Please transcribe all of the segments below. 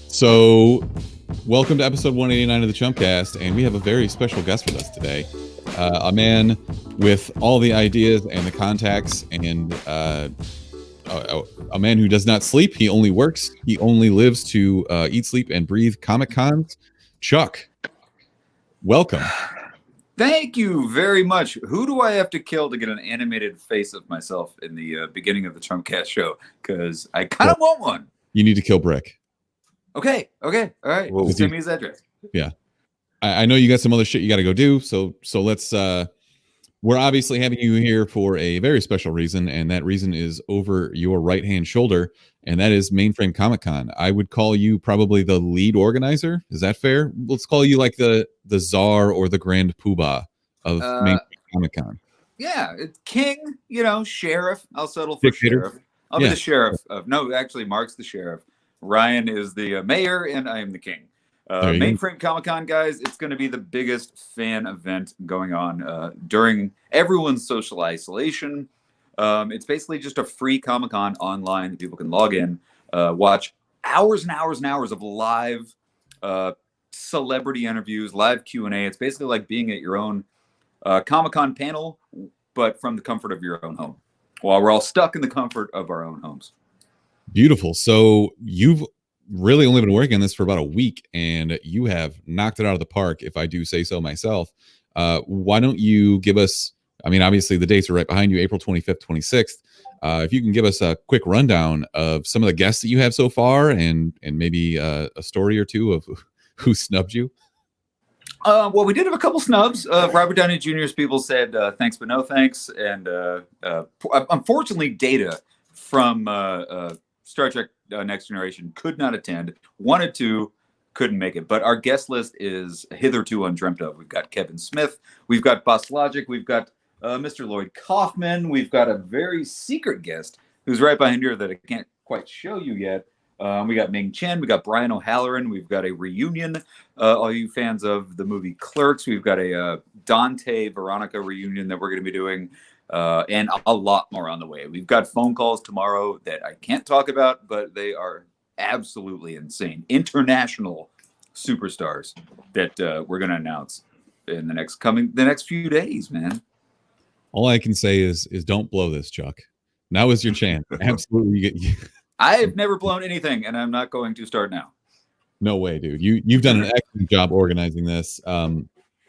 So, welcome to episode 189 of the Chumpcast, and we have a very special guest with us today. A man with all the ideas and the contacts, and a man who does not sleep. He only works. He only lives to eat, sleep, and breathe Comic Cons. Chuck, welcome. Thank you very much. Who do I have to kill to get an animated face of myself in the beginning of the Chumpcast show? Because I kind of want one. You need to kill Brick. Okay, all right. Well, send me his address. Yeah, I know you got some other shit you got to go do. So let's. We're obviously having you here for a very special reason, and that reason is over your right-hand shoulder, and that is Mainframe Comic Con. I would call you probably the lead organizer. Is that fair? Let's call you like the czar or the grand poobah of Mainframe Comic Con. Yeah, it's king. Sheriff. I'll settle for Dictator. sheriff. I'll be the sheriff of. No, actually, Mark's the sheriff. Ryan is the mayor, and I am the king. Mainframe Comic Con, guys, it's going to be the biggest fan event going on during everyone's social isolation. It's basically just a free Comic Con online that people can log in, watch hours and hours and hours of live celebrity interviews, live Q&A. It's basically like being at your own Comic Con panel, but from the comfort of your own home, while we're all stuck in the comfort of our own homes. Beautiful. So you've really only been working on this for about a week, and you have knocked it out of the park, if I do say so myself. Why don't you give us, I mean, obviously the dates are right behind you, April 25th, 26th. If you can give us a quick rundown of some of the guests that you have so far, and maybe a story or two of who snubbed you. Well, we did have a couple snubs. Robert Downey Jr.'s people said thanks but no thanks, and unfortunately Data from Star Trek Next Generation could not attend, wanted to, couldn't make it. But our guest list is hitherto undreamt of. We've got Kevin Smith, we've got Boss Logic, we've got Mr. Lloyd Kaufman, we've got a very secret guest who's right behind here that I can't quite show you yet. We got Ming Chen, we got Brian O'Halloran, we've got a reunion, all you fans of the movie Clerks, we've got a Dante Veronica reunion that we're going to be doing. And a lot more on the way. We've got phone calls tomorrow that I can't talk about, but they are absolutely insane. International superstars that we're going to announce in the next few days, man. All I can say is don't blow this, Chuck. Now is your chance. Absolutely. I have never blown anything, and I'm not going to start now. No way, dude. You've done an excellent job organizing this.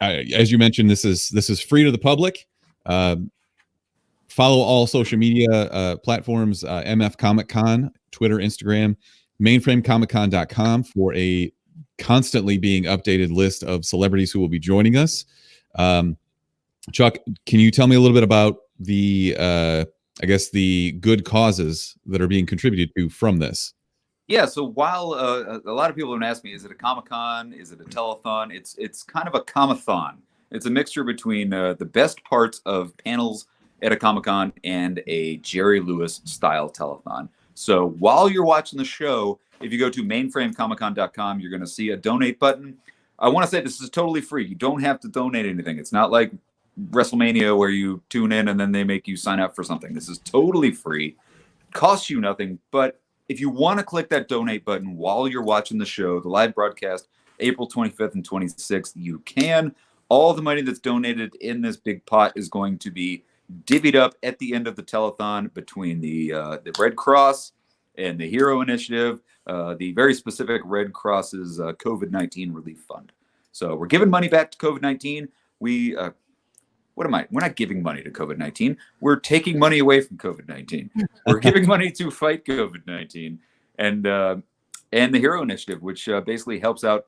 As you mentioned, this is free to the public. Follow all social media platforms, MF Comic Con, Twitter, Instagram, mainframecomiccon.com for a constantly being updated list of celebrities who will be joining us. Chuck, can you tell me a little bit about the good causes that are being contributed to from this? Yeah, so while a lot of people have asked me, is it a Comic-Con? Is it a telethon? It's kind of a comic-thon. It's a mixture between the best parts of panels at a Comic-Con and a Jerry Lewis style telethon. So while you're watching the show, if you go to mainframecomiccon.com, you're going to see a donate button. I want to say this is totally free. You don't have to donate anything. It's not like WrestleMania where you tune in and then they make you sign up for something. This is totally free. Costs you nothing. But if you want to click that donate button while you're watching the show, the live broadcast, April 25th and 26th, you can. All the money that's donated in this big pot is going to be divvied up at the end of the telethon between the Red Cross and the Hero Initiative, the very specific Red Cross's COVID-19 relief fund. So we're giving money back to COVID-19. We're not giving money to COVID-19. We're taking money away from COVID-19. We're giving money to fight COVID-19. And the Hero Initiative, which basically helps out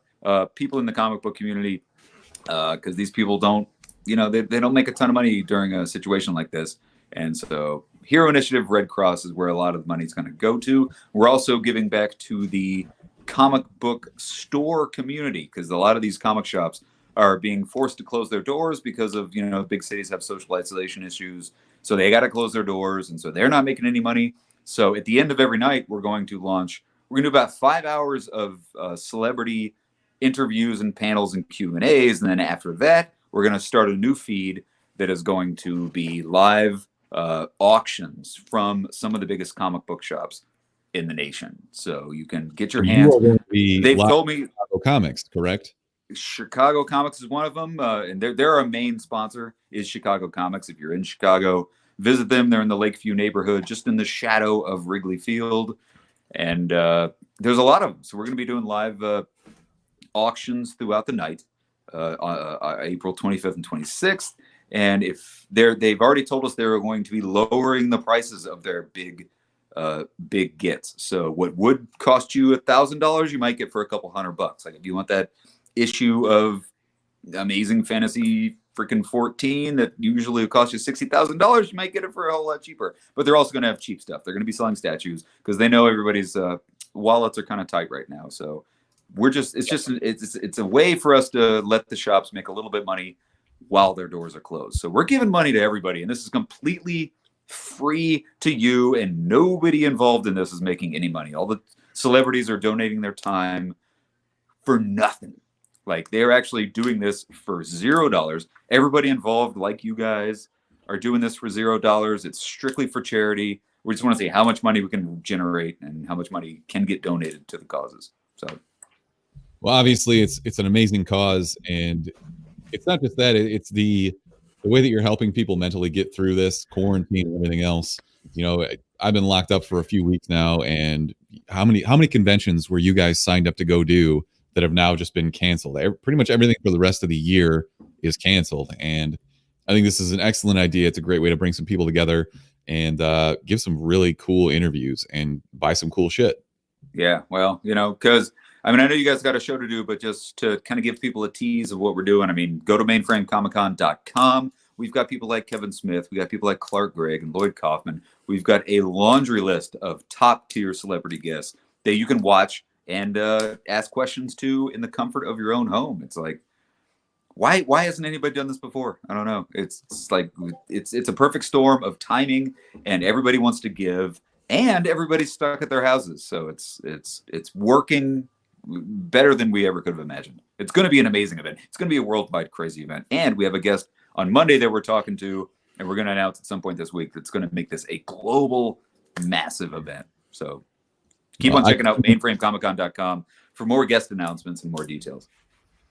people in the comic book community because these people don't, they don't make a ton of money during a situation like this. And so Hero Initiative, Red Cross is where a lot of the money is going to go to. We're also giving back to the comic book store community because a lot of these comic shops are being forced to close their doors because of, big cities have social isolation issues. So they got to close their doors. And so they're not making any money. So at the end of every night, we're going to do about 5 hours of celebrity interviews and panels and Q&As. And then after that, we're going to start a new feed that is going to be live auctions from some of the biggest comic book shops in the nation. So you can get your You hands. are going to be They've live told me Chicago Comics, correct? Chicago Comics is one of them, and they're our main sponsor is Chicago Comics. If you're in Chicago, visit them. They're in the Lakeview neighborhood, just in the shadow of Wrigley Field, and there's a lot of them. So we're going to be doing live auctions throughout the night, April 25th and 26th. And if they've already told us they're going to be lowering the prices of their big gets. So what would cost you $1,000, you might get for a couple $100. Like if you want that issue of Amazing Fantasy freaking 14 that usually would cost you $60,000, you might get it for a whole lot cheaper. But they're also going to have cheap stuff. They're going to be selling statues because they know everybody's wallets are kind of tight right now. So it's a way for us to let the shops make a little bit of money while their doors are closed. So we're giving money to everybody, and this is completely free to you, and nobody involved in this is making any money. All the celebrities are donating their time for nothing. Like they're actually doing this for $0. Everybody involved, like you guys, are doing this for $0. It's strictly for charity. We just want to see how much money we can generate and how much money can get donated to the causes. So, well, obviously, it's an amazing cause, and it's not just that; it's the way that you're helping people mentally get through this quarantine and everything else. You know, I've been locked up for a few weeks now, and how many conventions were you guys signed up to go do that have now just been canceled? Pretty much everything for the rest of the year is canceled, and I think this is an excellent idea. It's a great way to bring some people together and give some really cool interviews and buy some cool shit. Yeah, well, because I know you guys got a show to do, but just to kind of give people a tease of what we're doing, go to mainframecomiccon.com. We've got people like Kevin Smith. We got people like Clark Gregg and Lloyd Kaufman. We've got a laundry list of top tier celebrity guests that you can watch and ask questions to in the comfort of your own home. It's like, why hasn't anybody done this before? I don't know. It's like it's a perfect storm of timing, and everybody wants to give, and everybody's stuck at their houses. So it's working better than we ever could have imagined. It's going to be an amazing event. It's going to be a worldwide crazy event, and we have a guest on Monday that we're talking to, and we're going to announce at some point this week that's going to make this a global, massive event. So keep on checking out mainframecomiccon.com for more guest announcements and more details.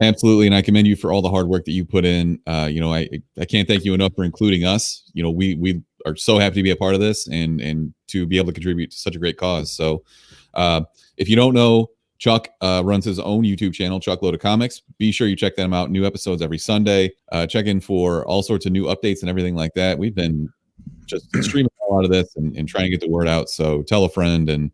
Absolutely, and I commend you for all the hard work that you put in. I can't thank you enough for including us. We are so happy to be a part of this and to be able to contribute to such a great cause. So, if you don't know, Chuck runs his own YouTube channel, Chuckload of Comics. Be sure you check them out. New episodes every Sunday. Check in for all sorts of new updates and everything like that. We've been just streaming a lot of this and trying to get the word out. So tell a friend. And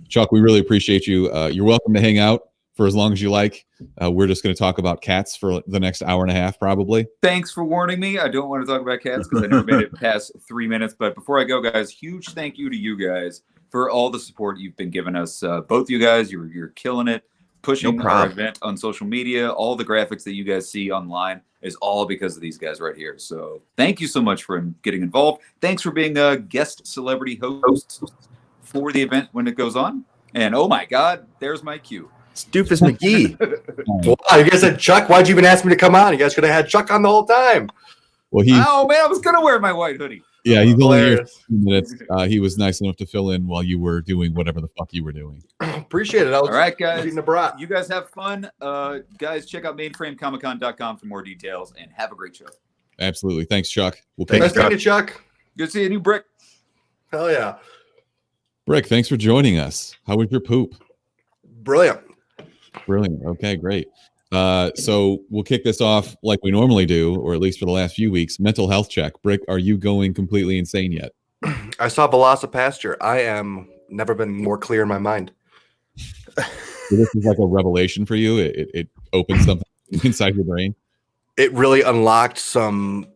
Chuck, we really appreciate you. You're welcome to hang out for as long as you like. We're just going to talk about cats for the next hour and a half, probably. Thanks for warning me. I don't want to talk about cats because I never made it past 3 minutes. But before I go, guys, huge thank you to you guys for all the support you've been giving us. Both you guys, you're killing it, pushing our event on social media. All the graphics that you guys see online is all because of these guys right here. So thank you so much for getting involved. Thanks for being a guest celebrity host for the event when it goes on. And oh my God, there's my cue. Doofus McGee. Wow, you guys said Chuck. Why'd you even ask me to come on? You guys could have had Chuck on the whole time. Well, I was gonna wear my white hoodie. Yeah, he's only here for 2 minutes. He was nice enough to fill in while you were doing whatever the fuck you were doing. Appreciate it. All right, guys. You guys have fun. Guys, check out mainframecomiccon.com for more details, and have a great show. Absolutely. Thanks, Chuck. Nice meeting you, Chuck. Good seeing you, Brick. Hell yeah. Brick, thanks for joining us. How was your poop? Brilliant. Okay, great. So we'll kick this off like we normally do, or at least for the last few weeks. Mental health check. Brick, are you going completely insane yet? I saw Velocipasture. I am never been more clear in my mind. So this is like a revelation for you. It opened something inside your brain. It really unlocked some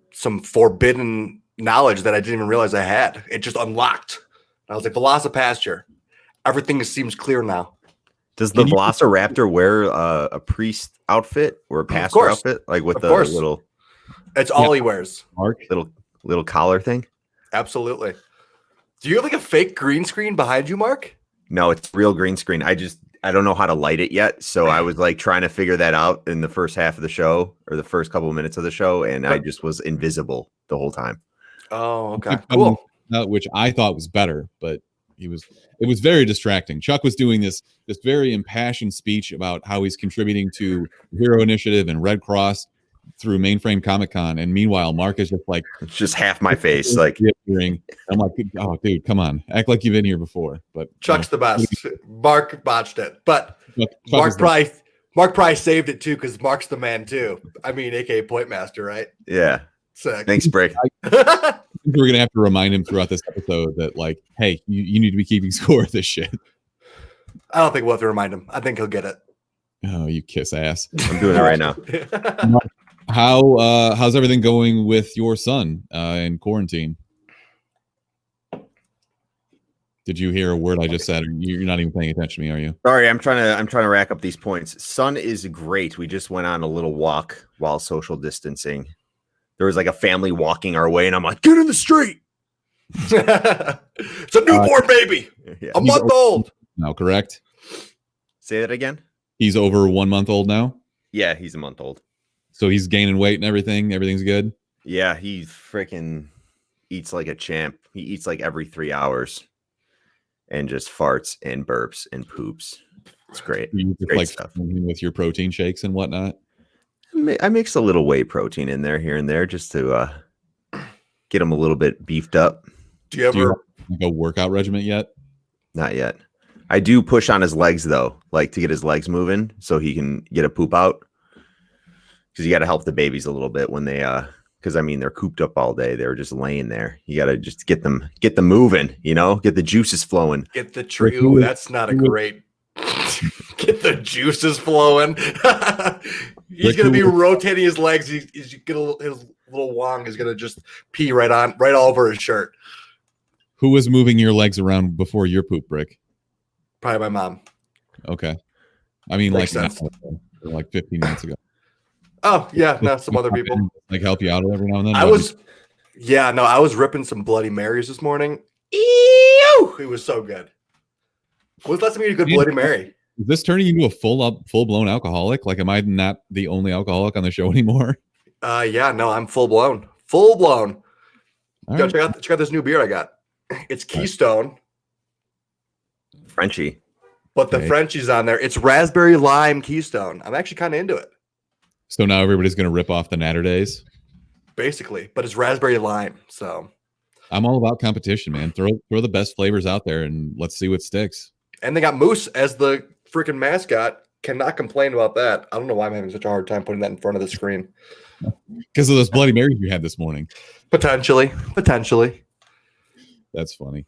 forbidden knowledge that I didn't even realize I had. It just unlocked. I was like, Velocipasture. Everything seems clear now. Does the Velociraptor wear a priest outfit or a pastor outfit, like with the little? It's all he wears. Little collar thing. Absolutely. Do you have like a fake green screen behind you, Mark? No, it's real green screen. I don't know how to light it yet, so I was like trying to figure that out in the first half of the show or the first couple of minutes of the show, and I just was invisible the whole time. Oh, okay, cool. Which I thought was better, but it was very distracting. Chuck was doing this very impassioned speech about how he's contributing to Hero Initiative and Red Cross through Mainframe Comic Con, and meanwhile Mark is just like, it's just half my face. Like, I'm like, oh dude, come on, act like you've been here before. But Chuck's the best. Mark botched it, but Chuck Mark probably saved it too, because Mark's the man too. I mean, aka Point Master, right? yeah. Sick. Thanks, Brick. I think we're gonna have to remind him throughout this episode that, like, hey, you need to be keeping score of this shit. I don't think we'll have to remind him. I think he'll get it. Oh, you kiss ass. I'm doing it right now. How's everything going with your son in quarantine? Did you hear a word I just said? You're not even paying attention to me, are you? Sorry, I'm trying to rack up these points. Son is great. We just went on a little walk while social distancing. There was like a family walking our way, and I'm like, get in the street. It's a newborn baby. Yeah. A month old. No, correct? Say that again. He's over 1 month old now? Yeah, he's a month old. So he's gaining weight and everything? Everything's good? Yeah, he freaking eats like a champ. He eats like every 3 hours and just farts and burps and poops. It's great. You just Great like stuff. with your protein shakes and whatnot? I mix a little whey protein in there here and there just to get him a little bit beefed up. Do you ever? Do you have like a workout regimen yet? Not yet. I do push on his legs though, like to get his legs moving so he can get a poop out. Because you got to help the babies a little bit when they because I mean they're cooped up all day. They're just laying there. You got to just get them moving, get the juices flowing. Get the tree. Ooh, that's not a great. Get the juices flowing. He's gonna be rotating his legs. He's gonna his little wong is gonna just pee right all over his shirt. Who was moving your legs around before your poop, Brick? Probably my mom. Okay. I mean, Makes like sense. like 15 minutes ago. Oh yeah, no, some other people. Like help you out every now and then. I was ripping some Bloody Marys this morning. Ew! It was so good. When's the last time you had a good Bloody Mary? Is this turning you into a full-blown alcoholic? Like, am I not the only alcoholic on the show anymore? Yeah, no, I'm full blown. Full blown. All Go right. check out this new beer I got. It's Keystone, Frenchie. but the Okay. Frenchie's on there. It's raspberry lime Keystone. I'm actually kind of into it, So now everybody's going to rip off the Natter Days. basically. But it's raspberry lime, so. I'm all about competition, man. Throw the best flavors out there and let's see what sticks. And they got Moose as the freaking mascot. Cannot complain about that. I don't know why I'm having such a hard time putting that in front of the screen. Because of those Bloody Marys you had this morning. Potentially. That's funny.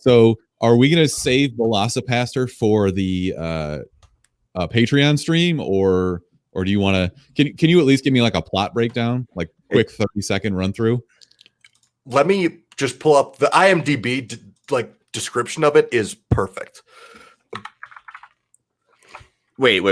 So are we going to save Velocipaster for the Patreon stream, or do you want to? Can you at least give me like a plot breakdown, like quick 30-second run through? Let me just pull up the IMDb description of it is perfect. Wait.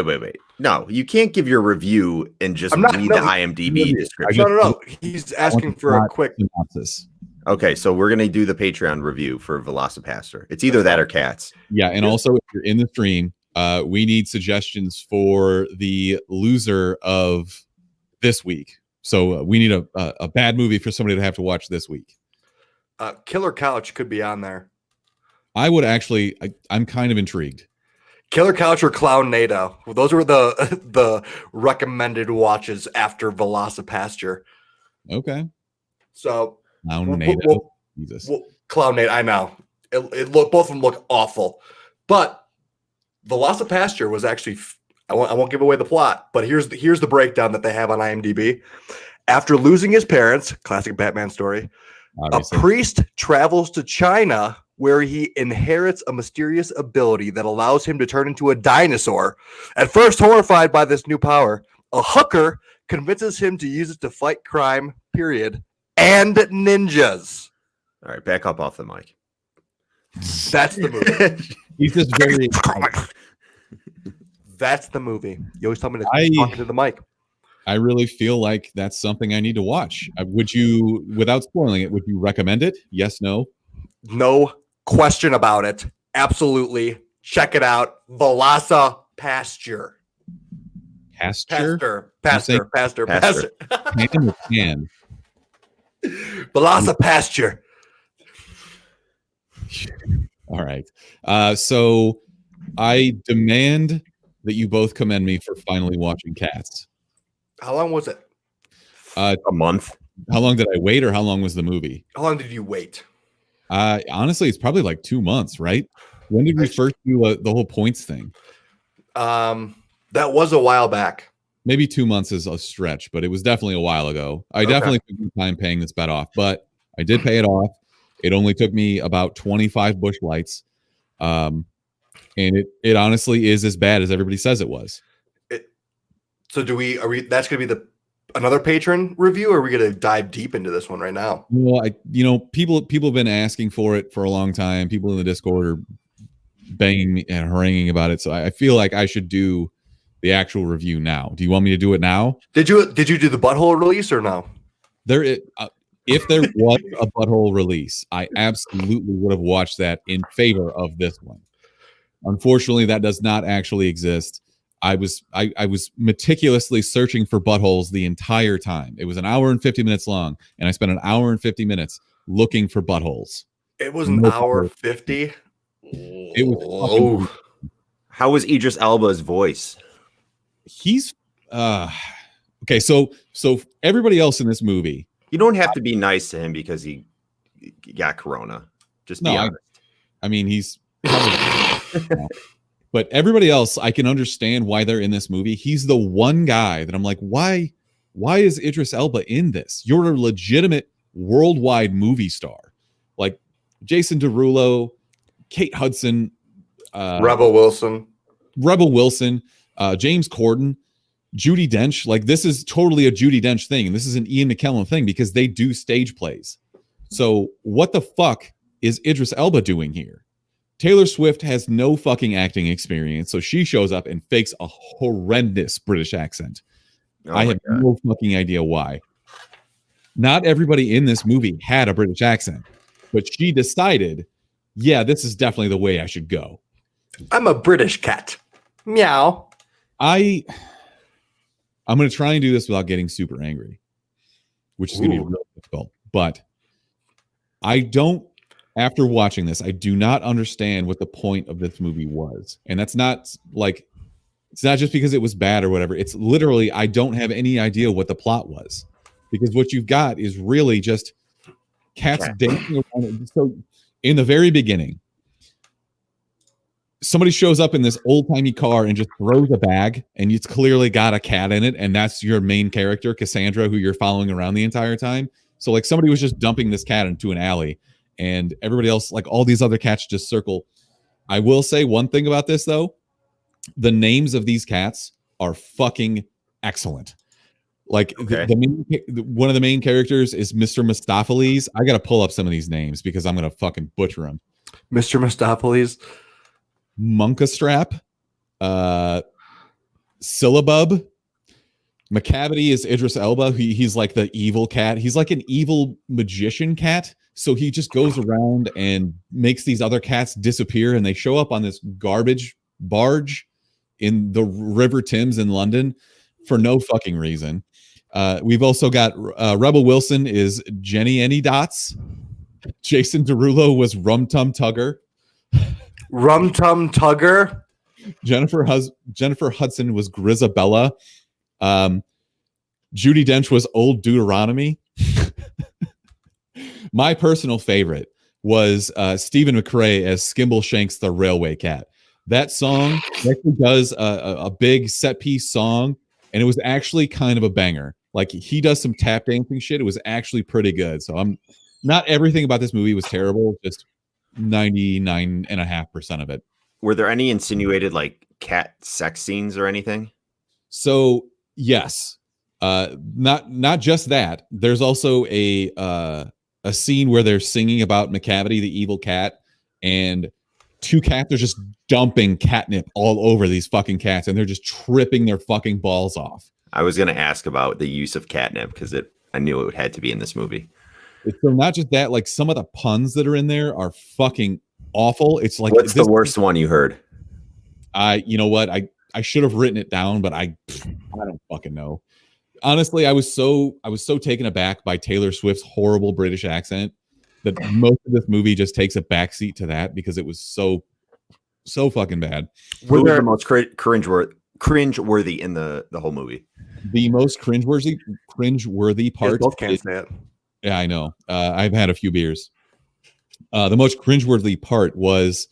No, you can't give your review and just read the IMDb description. No. He's asking for a quick synopsis. Okay, so we're gonna do the Patreon review for Velocipaster. It's either that or Cats. Yeah, and also if you're in the stream, we need suggestions for the loser of this week. So we need a bad movie for somebody to have to watch this week. Killer Couch could be on there. I would actually. I'm kind of intrigued. Killer Couch or Clown NATO. Those were the recommended watches after Velocipaster. Okay. So Clown NATO. Jesus. Clown NATO. I know. Both of them look awful, but Velocipaster was actually. I won't give away the plot, but here's the breakdown that they have on IMDb. After losing his parents, classic Batman story, Obviously. a priest travels to China where he inherits a mysterious ability that allows him to turn into a dinosaur. At first horrified by this new power, a hooker convinces him to use it to fight crime, period, and ninjas. All right, back up off the mic. That's the movie. He's just very. That's the movie. You always tell me to talk into the mic. I really feel like that's something I need to watch. Would you, without spoiling it, would you recommend it? Yes, no? No question about it. Absolutely. Check it out. Velocipaster. Pasture? Pastor. Can or can? Velocipaster. All right. So I demand that you both commend me for finally watching Cats. How long was it? A month. How long did I wait, or how long was the movie? How long did you wait? Honestly, it's probably like 2 months, right? When did we first do the whole points thing? That was a while back. Maybe 2 months is a stretch, but it was definitely a while ago. I definitely took some time paying this bet off, but I did pay it off. It only took me about 25 bush lights. And it honestly is as bad as everybody says it was. So that's going to be another patron review, or are we going to dive deep into this one right now? Well, people have been asking for it for a long time. People in the Discord are banging me and haranguing about it. So I feel like I should do the actual review now. Do you want me to do it now? Did you do the butthole release or no? If there was a butthole release, I absolutely would have watched that in favor of this one. Unfortunately, that does not actually exist. I was meticulously searching for buttholes the entire time. It was an hour and 50 minutes long, and I spent an hour and 50 minutes looking for buttholes. It was an hour 50. It was. How was Idris Elba's voice? He's okay. So everybody else in this movie. You don't have to be nice to him because he got corona. Just be honest. I mean, he's probably, but everybody else, I can understand why they're in this movie. He's the one guy that I'm like, why is Idris Elba in this? You're a legitimate worldwide movie star. Like Jason Derulo, Kate Hudson, Rebel Wilson, James Corden, Judi Dench. Like, this is totally a Judi Dench thing, and this is an Ian McKellen thing because they do stage plays. So what the fuck is Idris Elba doing here? Taylor Swift has no fucking acting experience, so she shows up and fakes a horrendous British accent. I have no fucking idea why. Not everybody in this movie had a British accent, but she decided, yeah, this is definitely the way I should go. I'm a British cat. Meow. I'm going to try and do this without getting super angry, which is going to be really difficult. But after watching this, I do not understand what the point of this movie was. And that's not like, it's not just because it was bad or whatever. It's literally, I don't have any idea what the plot was, because what you've got is really just cats dancing around. So in the very beginning, somebody shows up in this old-timey car and just throws a bag, and it's clearly got a cat in it, and that's your main character, Cassandra, who you're following around the entire time. So like somebody was just dumping this cat into an alley, and everybody else, like all these other cats, just circle. I will say one thing about this, though. The names of these cats are fucking excellent. Like one of the main characters is Mr. Mistopheles. I got to pull up some of these names because I'm going to fucking butcher them. Mr. Mistopheles. Monkastrap, Syllabub. Macavity is Idris Elba. He's like the evil cat. He's like an evil magician cat. So he just goes around and makes these other cats disappear, and they show up on this garbage barge in the River Thames in London for no fucking reason. We've also got Rebel Wilson is Jenny Any Dots. Jason Derulo was Rum Tum Tugger. Rum Tum Tugger. Jennifer Hudson was Grisabella. Judi Dench was Old Deuteronomy. My personal favorite was Stephen McRae as Skimbleshanks the Railway Cat. That song actually does a big set piece song, and it was actually kind of a banger. Like, he does some tap dancing shit. It was actually pretty good. So not everything about this movie was terrible, just 99.5% of it. Were there any insinuated like cat sex scenes or anything? So yes, not just that. There's also a scene where they're singing about Macavity, the evil cat, and two cats are just dumping catnip all over these fucking cats, and they're just tripping their fucking balls off. I was going to ask about the use of catnip because I knew it had to be in this movie. So not just that, like some of the puns that are in there are fucking awful. It's like, what's the worst one you heard? You know what? I should have written it down, but I don't fucking know. Honestly, I was so taken aback by Taylor Swift's horrible British accent that most of this movie just takes a backseat to that because it was so fucking bad. Were there the most cringe-worthy in the whole movie? The most cringe-worthy part. Both can't say it. Yeah, I know. I've had a few beers. The most cringe-worthy part was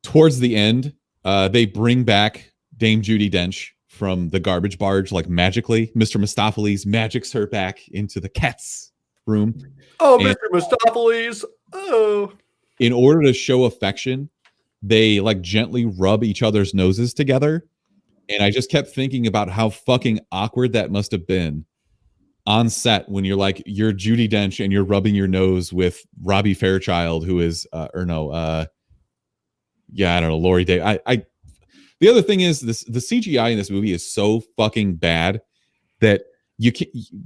towards the end. They bring back Dame Judi Dench from the garbage barge, like magically. Mr. Mistopheles magics her back into the cat's room. Oh, Mr. Mistopheles. Oh. In order to show affection, they like gently rub each other's noses together. And I just kept thinking about how fucking awkward that must have been on set when you're Judi Dench and you're rubbing your nose with Robbie Fairchild, who is I don't know, Lori Day. The other thing is the CGI in this movie is so fucking bad that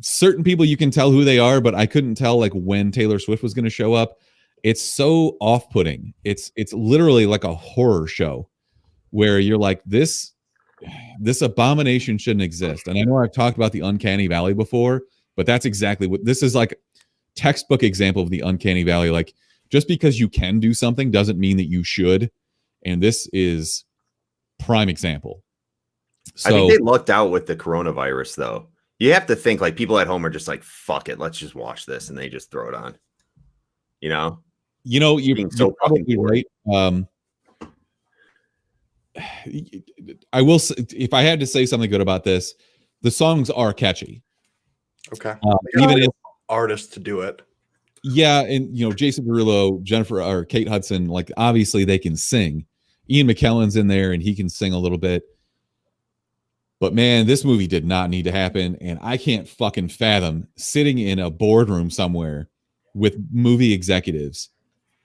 certain people you can tell who they are, but I couldn't tell like when Taylor Swift was going to show up. It's so off-putting. It's literally like a horror show where you're like, this abomination shouldn't exist. And I know I've talked about the Uncanny Valley before, but that's exactly what this is, like textbook example of the Uncanny Valley. Like, just because you can do something doesn't mean that you should. And this is prime example. So, I think they lucked out with the coronavirus, though. You have to think like people at home are just like, fuck it, let's just watch this, and they just throw it on. You're probably right. I will say, if I had to say something good about this, the songs are catchy. Okay. Even if artists to do it. Yeah, and Jason Derulo, Jennifer or Kate Hudson, like obviously they can sing. Ian McKellen's in there and he can sing a little bit. But man, this movie did not need to happen, and I can't fucking fathom sitting in a boardroom somewhere with movie executives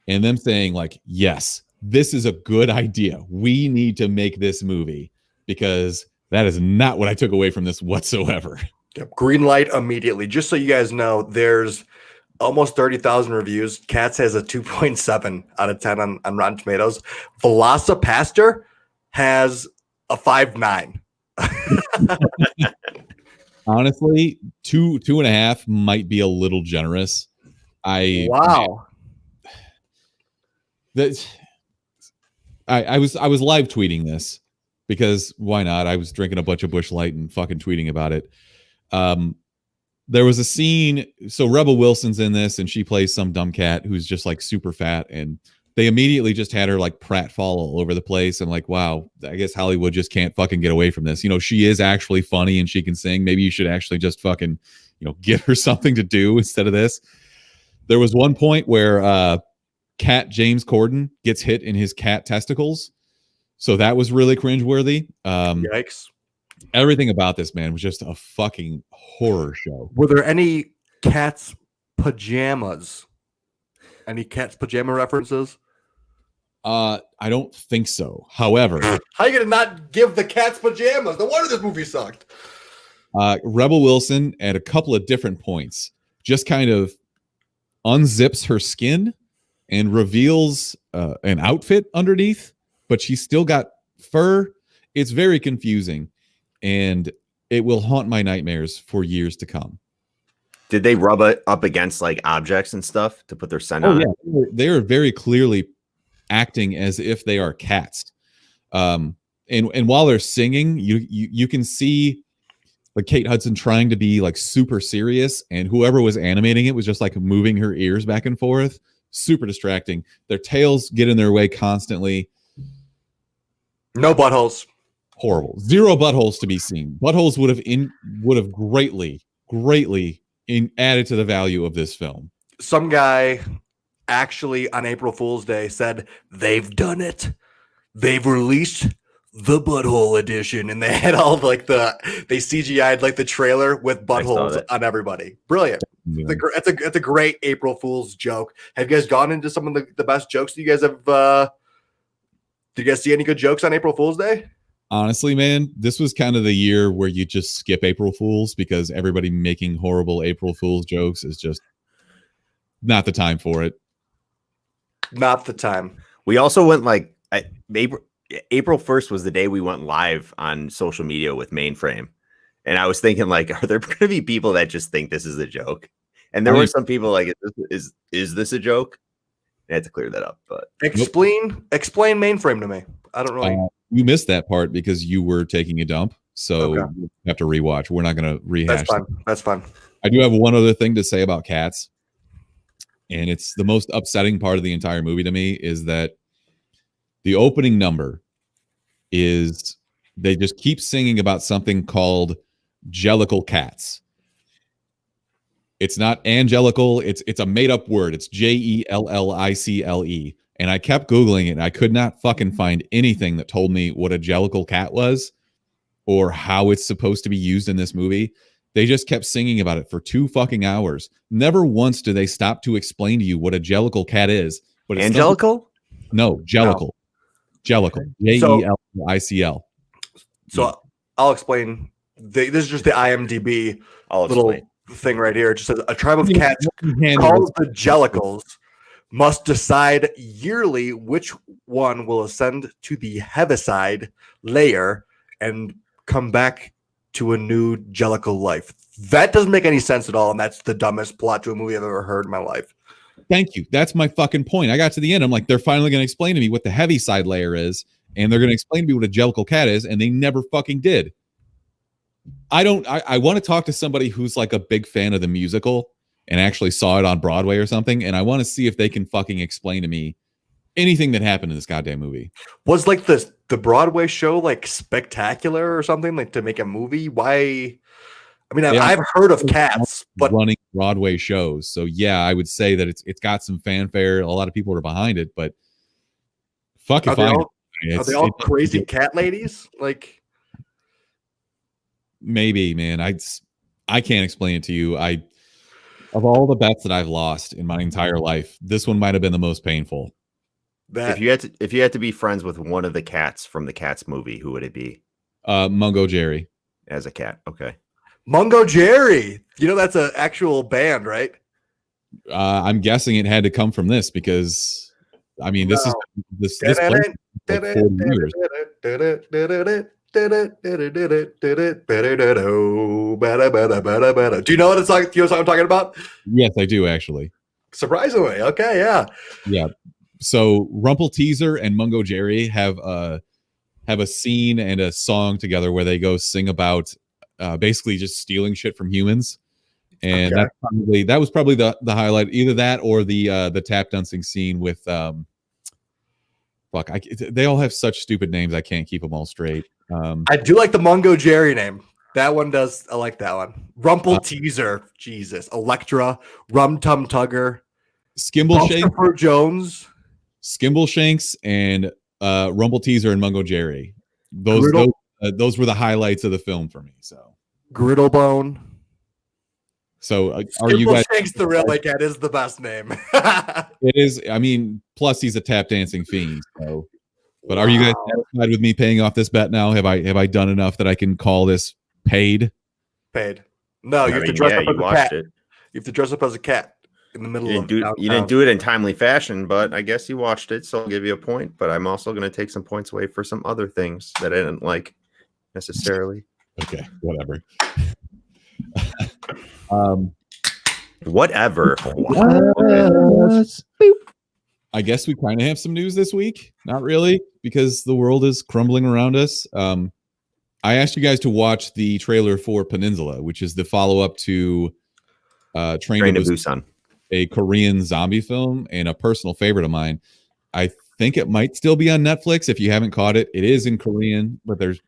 and them saying like, yes, this is a good idea. We need to make this movie, because that is not what I took away from this whatsoever. Yep. Green light immediately. Just so you guys know, there's almost 30,000 reviews. Cats has a 2.7 out of 10 on Rotten Tomatoes. Velocipaster has a 5.9. Honestly, 2.5 might be a little generous. Wow. I was live tweeting this because why not? I was drinking a bunch of Busch Light and fucking tweeting about it. There was a scene. So Rebel Wilson's in this, and she plays some dumb cat who's just like super fat, and they immediately just had her like pratfall all over the place. And like, wow, I guess Hollywood just can't fucking get away from this. She is actually funny and she can sing. Maybe you should actually just fucking, give her something to do instead of this. There was one point where cat James Corden gets hit in his cat testicles. So that was really cringeworthy. Yikes. Everything about this, man, was just a fucking horror show. Were there any cat's pajamas? Any cat's pajama references? I don't think so. However, how are you gonna not give the cat's pajamas? No wonder this movie sucked. Rebel Wilson at a couple of different points just kind of unzips her skin and reveals an outfit underneath, but she's still got fur. It's very confusing, and it will haunt my nightmares for years to come. Did they rub it up against like objects and stuff to put their scent on? Yeah, they are very clearly acting as if they are cats. And while they're singing, you can see like Kate Hudson trying to be like super serious, and whoever was animating it was just like moving her ears back and forth. Super distracting. Their tails get in their way constantly. No buttholes. Horrible. Zero buttholes to be seen. Buttholes would have greatly added to the value of this film. Some guy actually on April Fool's Day said they've done it. They've released the butthole edition, and they had all of like they CGI'd like the trailer with buttholes on everybody. Brilliant. Yeah. It's a great April Fool's joke. Have you guys gone into some of the best jokes that you guys have? Did you guys see any good jokes on April Fool's Day? Honestly, man, this was kind of the year where you just skip April Fools, because everybody making horrible April Fool's jokes is just not the time for it. Not the time. We also went like April 1st was the day we went live on social media with Mainframe. And I was thinking like, are there going to be people that just think this is a joke? And there were some people like, is this a joke? I had to clear that up. But explain Mainframe to me. I don't really. You missed that part because you were taking a dump, so you have to rewatch. We're not going to rehash. That's fine. I do have one other thing to say about Cats, and it's the most upsetting part of the entire movie to me is that the opening number is they just keep singing about something called Jellicle Cats. It's not angelical. It's a made up word. It's Jellicle. And I kept Googling it and I could not fucking find anything that told me what a Jellicle cat was or how it's supposed to be used in this movie. They just kept singing about it for 2 fucking hours. Never once do they stop to explain to you what a Jellicle cat is. But it's angelical? No, Jellicle. Jellicle. Jellicle. So I'll explain. This is just the IMDb little thing right here. It just says a tribe of cats called the Jellicles must decide yearly which one will ascend to the Heaviside layer and come back to a new Jellicle life. That doesn't make any sense at all, and that's the dumbest plot to a movie I've ever heard in my life. Thank you. That's my fucking point. I got to the end. I'm like, they're finally going to explain to me what the Heaviside layer is, and they're going to explain to me what a Jellicle cat is, and they never fucking did. I want to talk to somebody who's like a big fan of the musical and actually saw it on Broadway or something, and I want to see if they can fucking explain to me anything that happened in this goddamn movie. Was like the Broadway show like spectacular or something, like to make a movie? Why? I mean, I've heard of Cats, but running Broadway shows, so yeah, I would say that it's got some fanfare. A lot of people are behind it, but fuck if are they all crazy cat ladies? Like, maybe, man. I can't explain it to you. Of all the bets that I've lost in my entire life, this one might have been the most painful. If you had to be friends with one of the cats from the Cats movie, who would it be? Mungo Jerry. As a cat, okay. Mungo Jerry. You know that's an actual band, right? I'm guessing it had to come from this because, I mean, this place like 40 years. Do you know what it's like? You know what I'm talking about? Yes, I do actually. Surprisingly, okay, yeah. So Rumpelteazer and Mungo Jerry have a scene and a song together where they go sing about basically just stealing shit from humans, and that was probably the highlight. Either that or the tap dancing scene with they all have such stupid names. I can't keep them all straight. I do like the Mungo Jerry name. That one does. I like that one. Rumpelteazer, Jesus, Electra, Rum Tum Tugger, Skimbleshanks, Jones, Skimbleshanks, and Rumpelteazer and Mungo Jerry. Those were the highlights of the film for me. So Griddlebone. So are you guys? Skimbleshanks the Railway Cat is the best name. It is. I mean, plus he's a tap dancing fiend. So, but are you guys satisfied with me paying off this bet now? Have I done enough that I can call this paid? Paid. No, you have to dress up as a cat. You have to dress up as a cat in the middle of downtown. You didn't do it in timely fashion, but I guess you watched it, so I'll give you a point. But I'm also going to take some points away for some other things that I didn't like necessarily. Okay, whatever. Whatever. I guess we kind of have some news this week. Not really, because the world is crumbling around us. I asked you guys to watch the trailer for Peninsula, which is the follow-up to Train to Busan, a Korean zombie film and a personal favorite of mine. I think it might still be on Netflix if you haven't caught it. It is in Korean, but there's,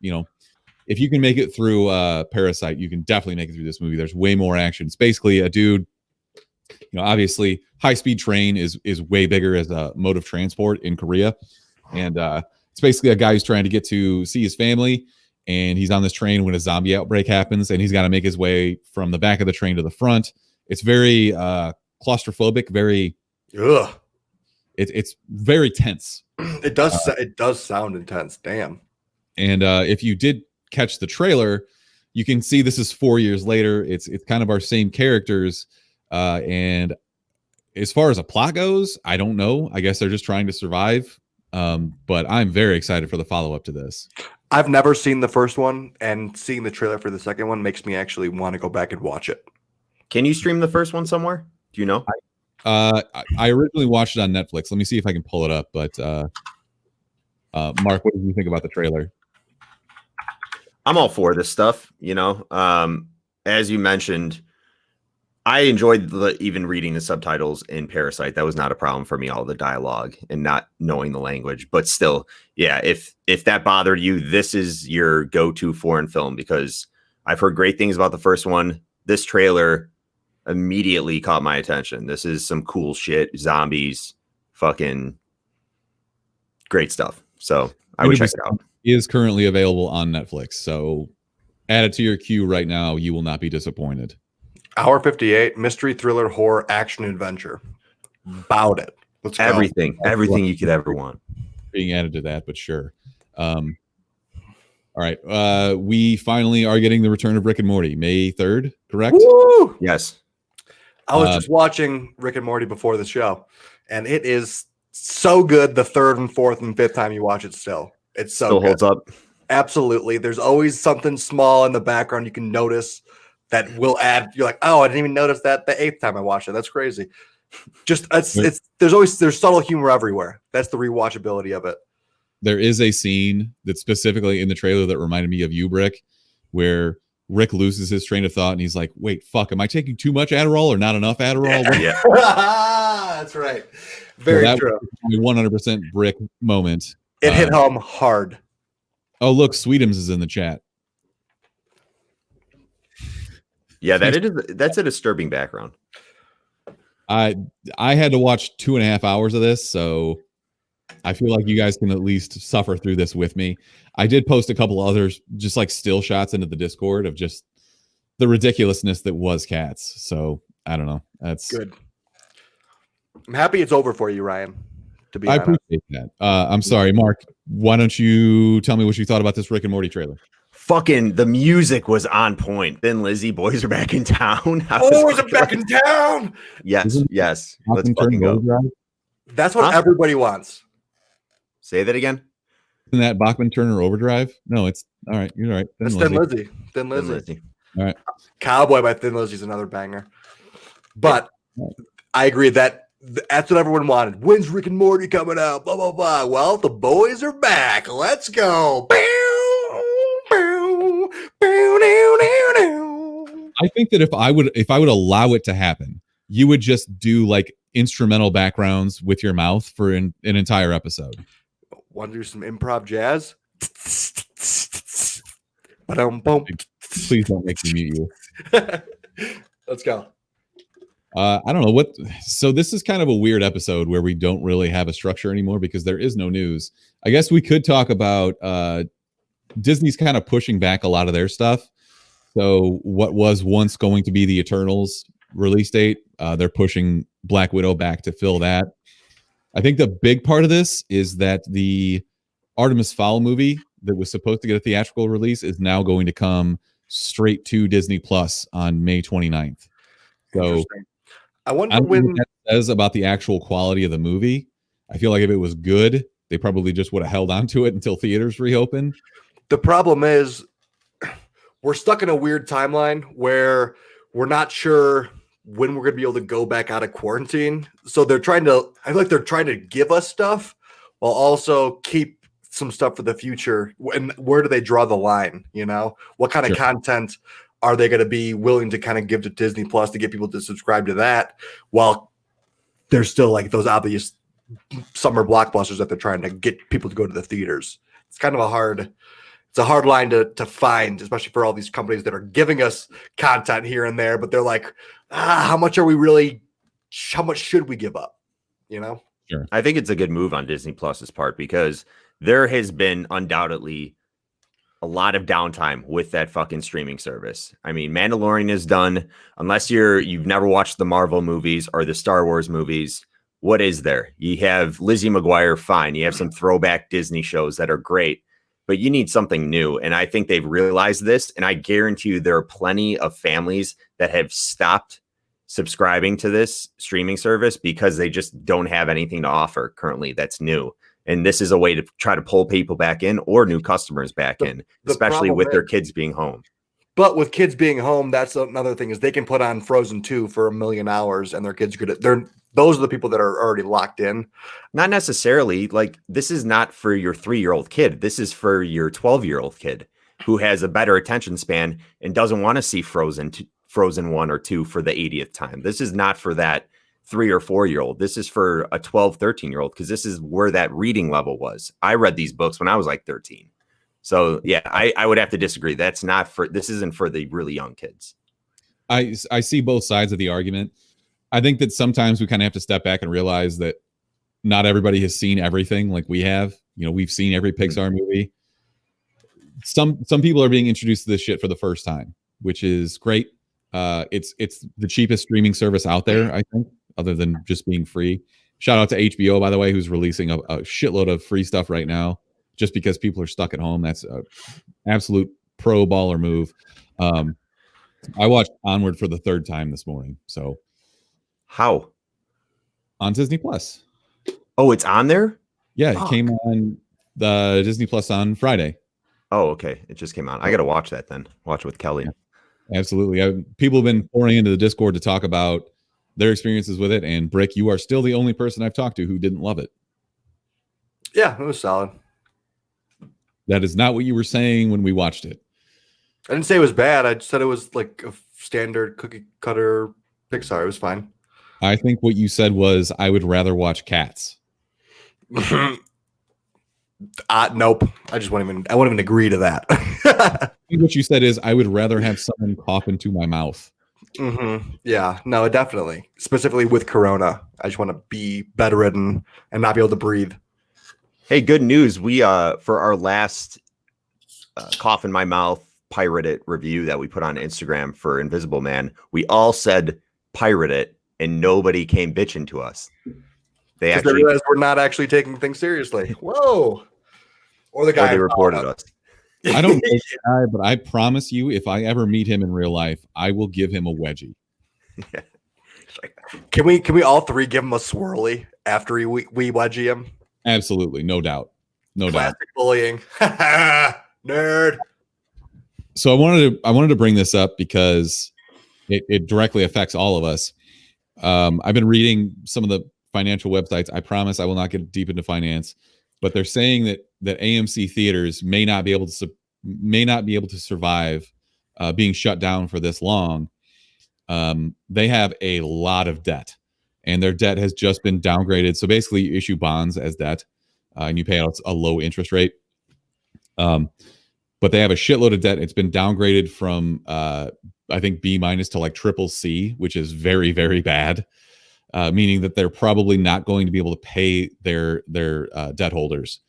if you can make it through Parasite, you can definitely make it through this movie. There's way more action. It's basically a dude, obviously high-speed train is way bigger as a mode of transport in Korea. And it's basically a guy who's trying to get to see his family, and he's on this train when a zombie outbreak happens, and he's got to make his way from the back of the train to the front. It's very claustrophobic, very it's very tense. It does sound intense. Damn. And if you did catch the trailer, you can see this is 4 years later. It's kind of our same characters, and as far as a plot goes, I don't know. I guess they're just trying to survive. But I'm very excited for the follow-up to this. I've never seen the first one, and seeing the trailer for the second one makes me actually want to go back and watch it. Can you stream the first one somewhere? Do you know? I originally watched it on Netflix. Let me see if I can pull it up. But Mark, what did you think about the trailer? I'm all for this stuff. As you mentioned, I enjoyed even reading the subtitles in Parasite. That was not a problem for me, all the dialogue and not knowing the language. But still, yeah, if that bothered you, this is your go-to foreign film, because I've heard great things about the first one. This trailer immediately caught my attention. This is some cool shit. Zombies, fucking great stuff. So I would check it out. It is currently available on Netflix. So add it to your queue right now. You will not be disappointed. Hour 58, mystery, thriller, horror, action, adventure. About it. Let's go. Everything you could ever want. Being added to that, but sure. All right. We finally are getting the return of Rick and Morty, May 3rd, correct? Woo! Yes. I was just watching Rick and Morty before the show, and it is so good the third and fourth and fifth time you watch it still. It's so still good. Holds up. Absolutely. There's always something small in the background you can notice that will add. You're like, oh, I didn't even notice that the eighth time I watched it. That's crazy. Just there's subtle humor everywhere. That's the rewatchability of it. There is a scene that's specifically in the trailer that reminded me of you, Brick, where Rick loses his train of thought and he's like, wait, fuck, am I taking too much Adderall or not enough Adderall? Yeah. That's right. Very true. 100% Brick moment. It hit home hard. Oh, look, Sweetums is in the chat. Yeah, that's a disturbing background. I had to watch 2.5 hours of this, so I feel like you guys can at least suffer through this with me. I did post a couple others, just like still shots into the Discord of just the ridiculousness that was Cats. So I don't know. That's good. I'm happy it's over for you, Ryan. To be I honest. appreciate that. I'm sorry, Mark. Why don't you tell me what you thought about this Rick and Morty trailer? Fucking the music was on point. Then Lizzie, boys are back in town. Boys are back in town. Yes. Let's fucking go. That's what everybody wants. Say that again. Isn't that Bachman Turner Overdrive? No, it's all right. You're right. That's Thin Lizzy. Thin Lizzy. All right. Cowboy by Thin Lizzy is another banger. But I agree that's what everyone wanted. When's Rick and Morty coming out? Blah, blah, blah. Well, the boys are back. Let's go. I think that if I would allow it to happen, you would just do like instrumental backgrounds with your mouth for an entire episode. Want to do some improv jazz? Please don't make me mute you. Let's go. I don't know what. So this is kind of a weird episode where we don't really have a structure anymore because there is no news. I guess we could talk about Disney's kind of pushing back a lot of their stuff. So what was once going to be the Eternals release date, they're pushing Black Widow back to fill that. I think the big part of this is that the Artemis Fowl movie that was supposed to get a theatrical release is now going to come straight to Disney Plus on May 29th. So I wonder when what that says about the actual quality of the movie. I feel like if it was good, they probably just would have held on to it until theaters reopen. The problem is we're stuck in a weird timeline where we're not sure when we're going to be able to go back out of quarantine. So I feel like they're trying to give us stuff while also keep some stuff for the future. And where do they draw the line? What kind of content are they going to be willing to kind of give to Disney Plus to get people to subscribe to that while there's still like those obvious summer blockbusters that they're trying to get people to go to the theaters? It's kind of a hard line to find, especially for all these companies that are giving us content here and there, but they're like, how much should we give up? Sure. I think it's a good move on Disney Plus's part because there has been undoubtedly a lot of downtime with that fucking streaming service. I mean, Mandalorian is done. Unless you've never watched the Marvel movies or the Star Wars movies, what is there? You have Lizzie McGuire, fine. You have some throwback Disney shows that are great, but you need something new. And I think they've realized this. And I guarantee you there are plenty of families that have stopped subscribing to this streaming service because they just don't have anything to offer currently that's new. And this is a way to try to pull people back in or new customers back in, especially with their kids being home. But with kids being home, that's another thing is they can put on Frozen 2 for 1,000,000 hours and their kids could those are the people that are already locked in. Not necessarily. Like, this is not for your 3-year-old kid. This is for your 12-year-old kid who has a better attention span and doesn't want to see Frozen 1 or 2 for the 80th time. This is not for that 3 or 4-year-old. This is for a 12, 13-year-old, because this is where that reading level was. I read these books when I was like 13. So yeah, I would have to disagree. This isn't for the really young kids. I see both sides of the argument. I think that sometimes we kind of have to step back and realize that not everybody has seen everything like we have. You know, we've seen every Pixar movie. Some people are being introduced to this shit for the first time, which is great. It's the cheapest streaming service out there, I think, other than just being free. Shout out to HBO, by the way, who's releasing a shitload of free stuff right now, just because people are stuck at home. That's an absolute pro baller move. I watched Onward for the 3rd time this morning. So how? On Disney Plus. Oh, it's on there? Yeah, it came on the Disney Plus on Friday. Oh, okay. It just came out. I got to watch that then. Watch it with Kelly. Yeah, absolutely. People have been pouring into the Discord to talk about their experiences with it. And Brick, you are still the only person I've talked to who didn't love it. Yeah, it was solid. That is not what you were saying when we watched it. I didn't say it was bad. I just said it was like a standard cookie cutter Pixar. It was fine. I think what you said was, I would rather watch Cats. Nope. I wouldn't even agree to that. I think what you said is, I would rather have someone cough into my mouth. Yeah, no, definitely. Specifically with Corona. I just want to be bedridden and not be able to breathe. Hey, good news. We for our last cough in my mouth pirate it review that we put on Instagram for Invisible Man, we all said pirate it and nobody came bitching to us. They realized we're not actually taking things seriously. Whoa. Or the guy they reported us. I don't know this guy, but I promise you, if I ever meet him in real life, I will give him a wedgie. Yeah. Can we all three give him a swirly after we wedgie him? Absolutely, no doubt. No doubt. Classic bullying. Nerd. So I wanted to bring this up because it directly affects all of us. I've been reading some of the financial websites. I promise I will not get deep into finance, but they're saying that AMC theaters may not be able to survive being shut down for this long. They have a lot of debt, and their debt has just been downgraded. So basically, you issue bonds as debt, and you pay out a low interest rate. But they have a shitload of debt. It's been downgraded from I think B- to like CCC, which is very, very bad. Meaning that they're probably not going to be able to pay their debt holders.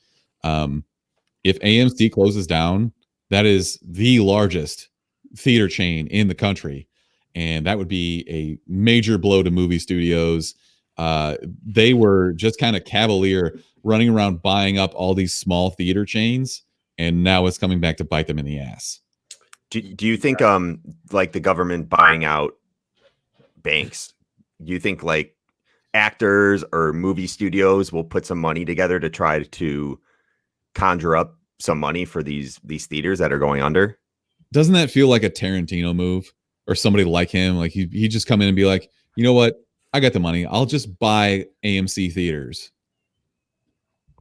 If AMC closes down, that is the largest theater chain in the country, and that would be a major blow to movie studios. They were just kind of cavalier, running around buying up all these small theater chains, and now it's coming back to bite them in the ass. Do you think like the government buying out banks, do you think like actors or movie studios will put some money together to try to conjure up some money for these theaters that are going under? Doesn't that feel like a Tarantino move, or somebody like him? Like he just come in and be like, you know what? I got the money. I'll just buy AMC theaters.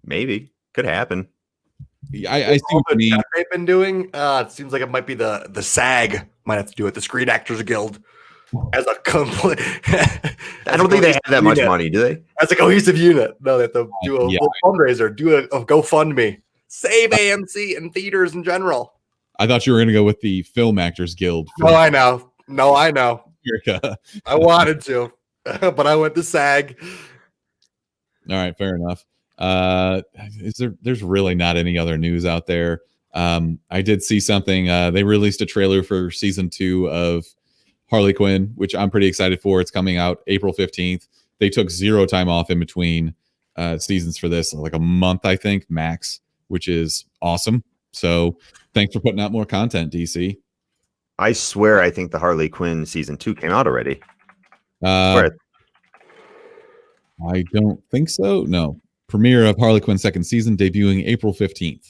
Maybe could hacomplete. I see what you mean. They've been doing. It seems like it might be the SAG might have to do it. The Screen Actors Guild as a complete. I don't think they have that much money, do they? As a cohesive unit, no, they have to do a full fundraiser, do a GoFundMe, save AMC and theaters in general. I thought you were going to go with the Film Actors Guild. No, I know. America. I wanted to, but I went to SAG. All right, fair enough. There's really not any other news out there. I did see something. They released a trailer for season 2 of Harley Quinn, which I'm pretty excited for. It's coming out April 15th. They took 0 time off in between seasons for this, like a month, I think, max, which is awesome. So thanks for putting out more content, DC. I swear, I think the Harley Quinn season 2 came out already. I don't think so. No. Premiere of Harley Quinn second season debuting April 15th.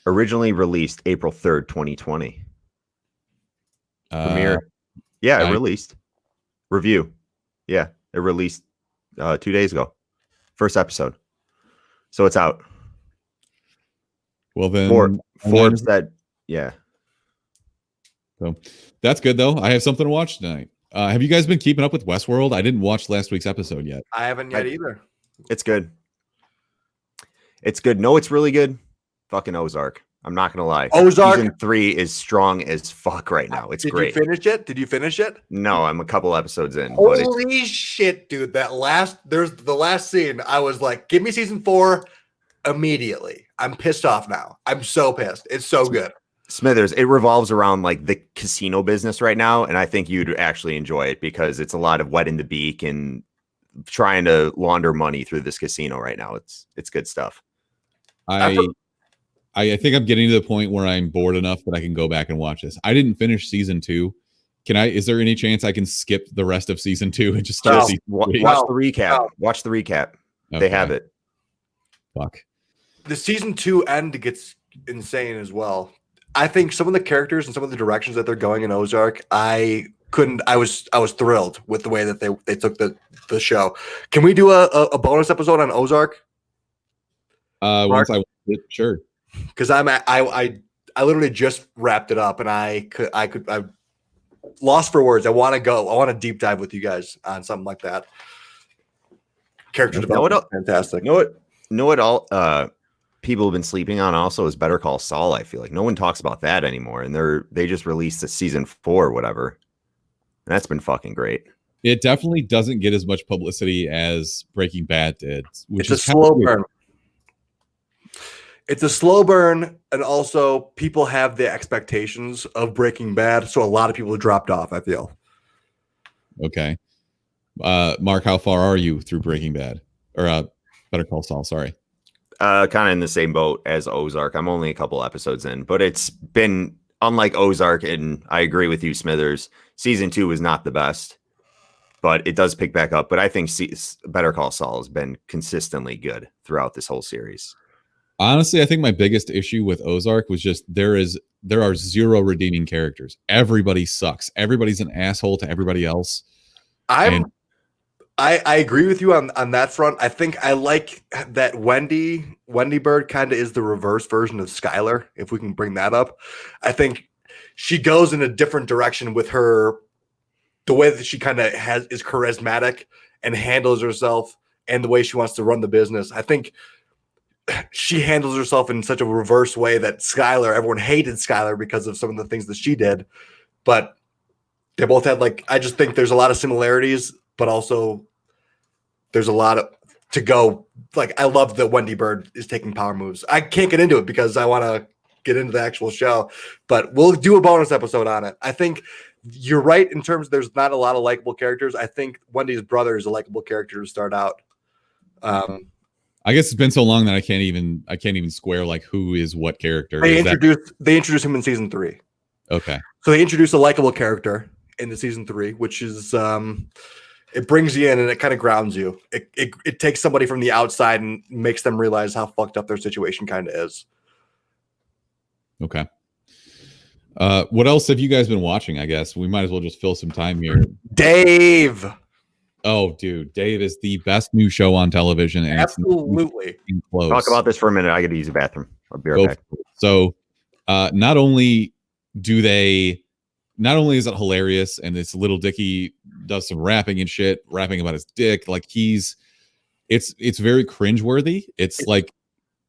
Originally released April 3rd, 2020. Premiere. Yeah, it released. Review. Yeah, it released 2 days ago. First episode. So it's out. Well, then Forbes said, yeah. So that's good, though. I have something to watch tonight. Have you guys been keeping up with Westworld? I didn't watch last week's episode yet. I haven't yet either. It's good. It's good. No, it's really good. Fucking Ozark. I'm not gonna lie. Ozark season 3 is strong as fuck right now. It's great. Did you finish it? No, I'm a couple episodes in. Holy shit, dude! There's the last scene. I was like, give me season 4 immediately. I'm pissed off now. I'm so pissed. It's so good. Smithers, it revolves around like the casino business right now, and I think you'd actually enjoy it because it's a lot of wet in the beak and trying to launder money through this casino right now. It's good stuff. I think I'm getting to the point where I'm bored enough that I can go back and watch this. I didn't finish season 2. Is there any chance I can skip the rest of season 2 and just start season 3? Watch the recap. Watch the recap. Okay. They have it. Fuck. The season 2 end gets insane as well. I think some of the characters and some of the directions that they're going in Ozark, I was thrilled with the way that they took the show. Can we do a bonus episode on Ozark? Once I watch it, sure. Because I literally just wrapped it up and I lost for words. I want to deep dive with you guys on something like that. Character development, fantastic. Know what all people have been sleeping on also is Better Call Saul. I feel like no one talks about that anymore, and they just released the season 4 or whatever, and that's been fucking great. It definitely doesn't get as much publicity as Breaking Bad did, which is a slow burn. It's a slow burn, and also people have the expectations of Breaking Bad, so a lot of people have dropped off, I feel. Okay. Mark, how far are you through Breaking Bad? Or Better Call Saul, sorry. Kind of in the same boat as Ozark. I'm only a couple episodes in, but it's been unlike Ozark, and I agree with you, Smithers. Season 2 is not the best, but it does pick back up. But I think Better Call Saul has been consistently good throughout this whole series. Honestly, I think my biggest issue with Ozark was just there are 0 redeeming characters. Everybody sucks. Everybody's an asshole to everybody else. I agree with you on that front. I think I like that Wendy Bird kind of is the reverse version of Skyler, if we can bring that up. I think she goes in a different direction with the way that she kind of is charismatic and handles herself and the way she wants to run the business. I think she handles herself in such a reverse way that everyone hated Skyler because of some of the things that she did. But they both had I just think there's a lot of similarities, but also there's a lot to go. I love that Wendy Bird is taking power moves. I can't get into it because I want to get into the actual show, but we'll do a bonus episode on it. I think you're right in terms of there's not a lot of likable characters. I think Wendy's brother is a likable character to start out. I guess it's been so long that I can't even square who is what character. They introduced him in season 3. Okay. So they introduced a likable character in the season 3, which is it brings you in and it kind of grounds you. It takes somebody from the outside and makes them realize how fucked up their situation kind of is. Okay. What else have you guys been watching? I guess we might as well just fill some time here. Dave. Oh, dude, Dave is the best new show on television. And absolutely. Close. Talk about this for a minute. I got to use the bathroom. I'll be right back. So, not only is it hilarious, and this little Dicky does some rapping and shit, rapping about his dick. It's very cringeworthy. It's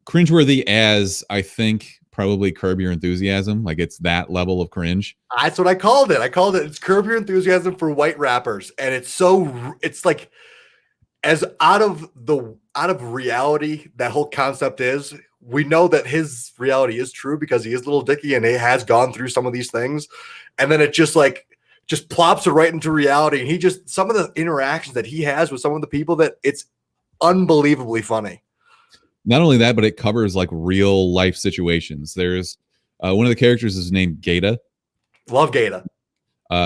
cringeworthy as I think probably Curb Your Enthusiasm. It's that level of cringe. That's what I called it. It's Curb Your Enthusiasm for white rappers, and it's as out of reality that whole concept is. We know that his reality is true because he is Little Dicky and he has gone through some of these things, and then it just plops it right into reality. And some of the interactions that he has with some of the people, that it's unbelievably funny. Not only that, but it covers real life situations. There's one of the characters is named Gata. Love Gata.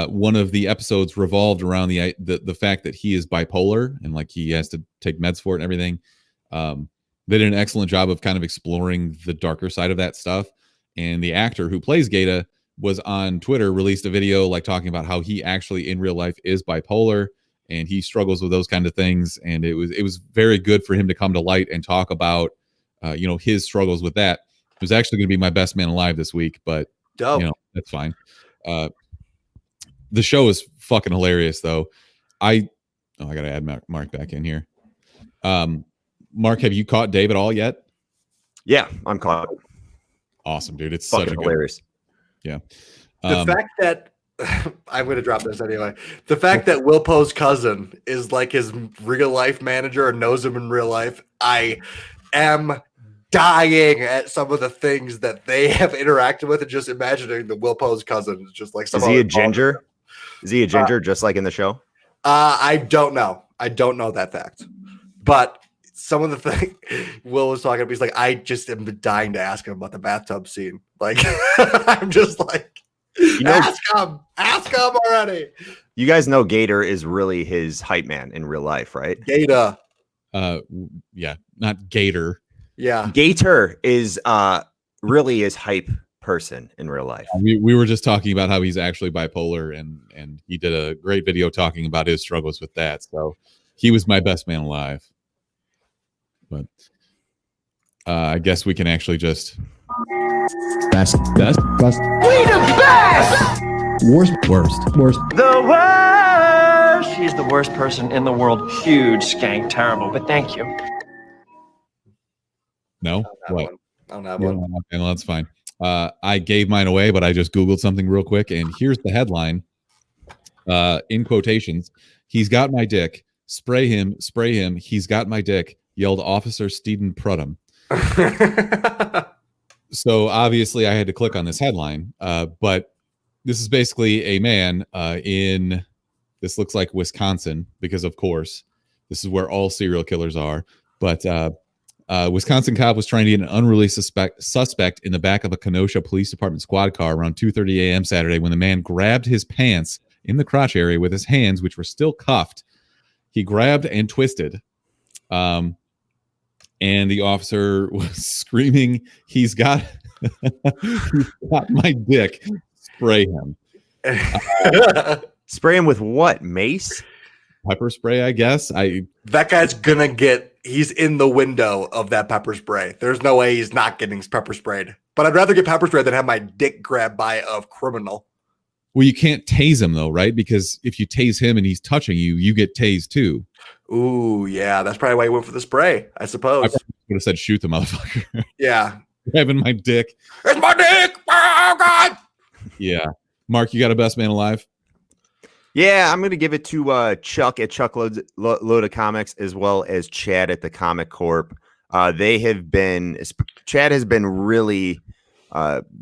One of the episodes revolved around the fact that he is bipolar and he has to take meds for it and everything. They did an excellent job of kind of exploring the darker side of that stuff. and the actor who plays Gaeta was on Twitter, released a video like talking about how he actually in real life is bipolar and he struggles with those kind of things. And it was very good for him to come to light and talk about, his struggles with that. It was actually going to be my best man alive this week, but that's fine. The show is fucking hilarious though. I got to add Mark back in here. Mark, have you caught Dave at all yet? Yeah, I'm caught. Awesome, dude. It's fucking such a hilarious. Yeah. The fact that I'm going to drop this anyway. The fact that Will Poe's cousin is like his real life manager and knows him in real life. I am dying at some of the things that they have interacted with and just imagining the Will Poe's cousin is just like. Is he a ginger? Is he a ginger just like in the show? I don't know. I don't know that fact. But some of the things Will was talking about, he's like, I just am dying to ask him about the bathtub scene. Like, I'm just like, ask him already. You guys know Gator is really his hype man in real life, right? Gator. Yeah, not Gator. Yeah. Gator is really his hype person in real life. We were just talking about how he's actually bipolar, and he did a great video talking about his struggles with that. So he was my best man alive. But I guess we can actually just best. We the best. Worst. The worst. She's the worst person in the world. Huge skank, terrible. But thank you. No, what? I don't have one. Okay, well, that's fine. I gave mine away, but I just Googled something real quick, and here's the headline. In quotations, he's got my dick. Spray him. He's got my dick. Yelled Officer Steeden Prudham. So obviously I had to click on this headline, but this is basically a man in, this looks like Wisconsin, because of course this is where all serial killers are. But Wisconsin cop was trying to get an unreleased suspect in the back of a Kenosha Police Department squad car around 2:30 a.m. Saturday when the man grabbed his pants in the crotch area with his hands, which were still cuffed. He grabbed and twisted. And the officer was screaming, he's got my dick. Spray him. Spray him with what? Mace? Pepper spray, I guess. That guy's gonna he's in the window of that pepper spray. There's no way he's not getting pepper sprayed. But I'd rather get pepper sprayed than have my dick grabbed by a criminal. Well, you can't tase him though, right? Because if you tase him and he's touching you, you get tased too. Ooh, yeah, that's probably why he went for the spray, I suppose. I would have said, shoot the motherfucker. Yeah. Grabbing my dick. It's my dick! Oh, God! Yeah. Mark, you got a best man alive? Yeah, I'm going to give it to Chuck at Chuck Load of Comics, as well as Chad at the Comic Corp. Chad has been really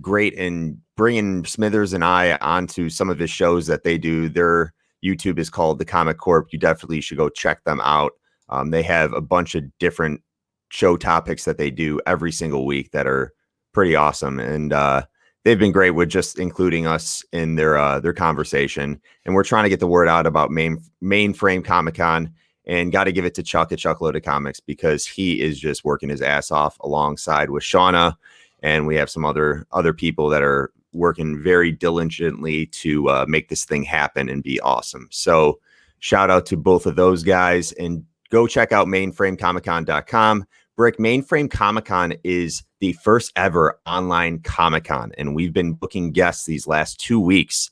great in bringing Smithers and I onto some of his shows that they do. Their YouTube is called The Comic Corp. You definitely should go check them out. They have a bunch of different show topics that they do every single week that are pretty awesome. And they've been great with just including us in their conversation. And we're trying to get the word out about Mainframe Comic Con, and got to give it to Chuck at Chuck Load of Comics, because he is just working his ass off alongside with Shauna. And we have some other people that are working very diligently to make this thing happen and be awesome. So shout out to both of those guys, and go check out mainframecomiccon.com. Brick, Mainframe Comic Con is the first ever online Comic Con, and we've been booking guests these last 2 weeks.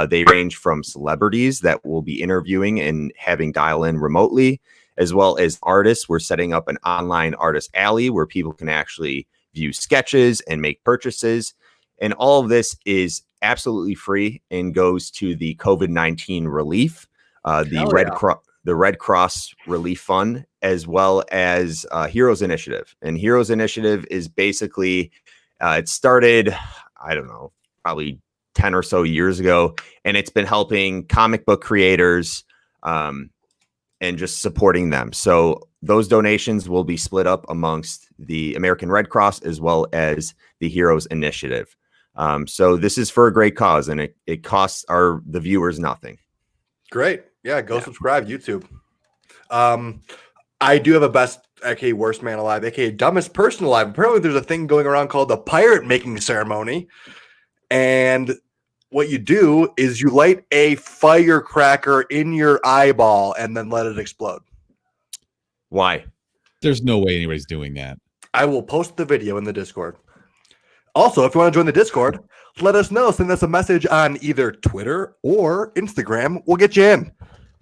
They range from celebrities that we'll be interviewing and having dial in remotely, as well as artists. We're setting up an online artist alley where people can actually view sketches and make purchases. And all of this is absolutely free and goes to the COVID-19 relief, the Red Cross Relief Fund, as well as Heroes Initiative. And Heroes Initiative is basically, it started, I don't know, probably 10 or so years ago, and it's been helping comic book creators and just supporting them. So those donations will be split up amongst the American Red Cross as well as the Heroes Initiative. So this is for a great cause, and it costs the viewers nothing. Great. Yeah, go subscribe, YouTube. I do have a best, aka worst man alive, aka dumbest person alive. Apparently, there's a thing going around called the pirate making ceremony, and what you do is you light a firecracker in your eyeball and then let it explode. Why? There's no way anybody's doing that. I will post the video in the Discord. Also, if you want to join the Discord, let us know. Send us a message on either Twitter or Instagram. We'll get you in.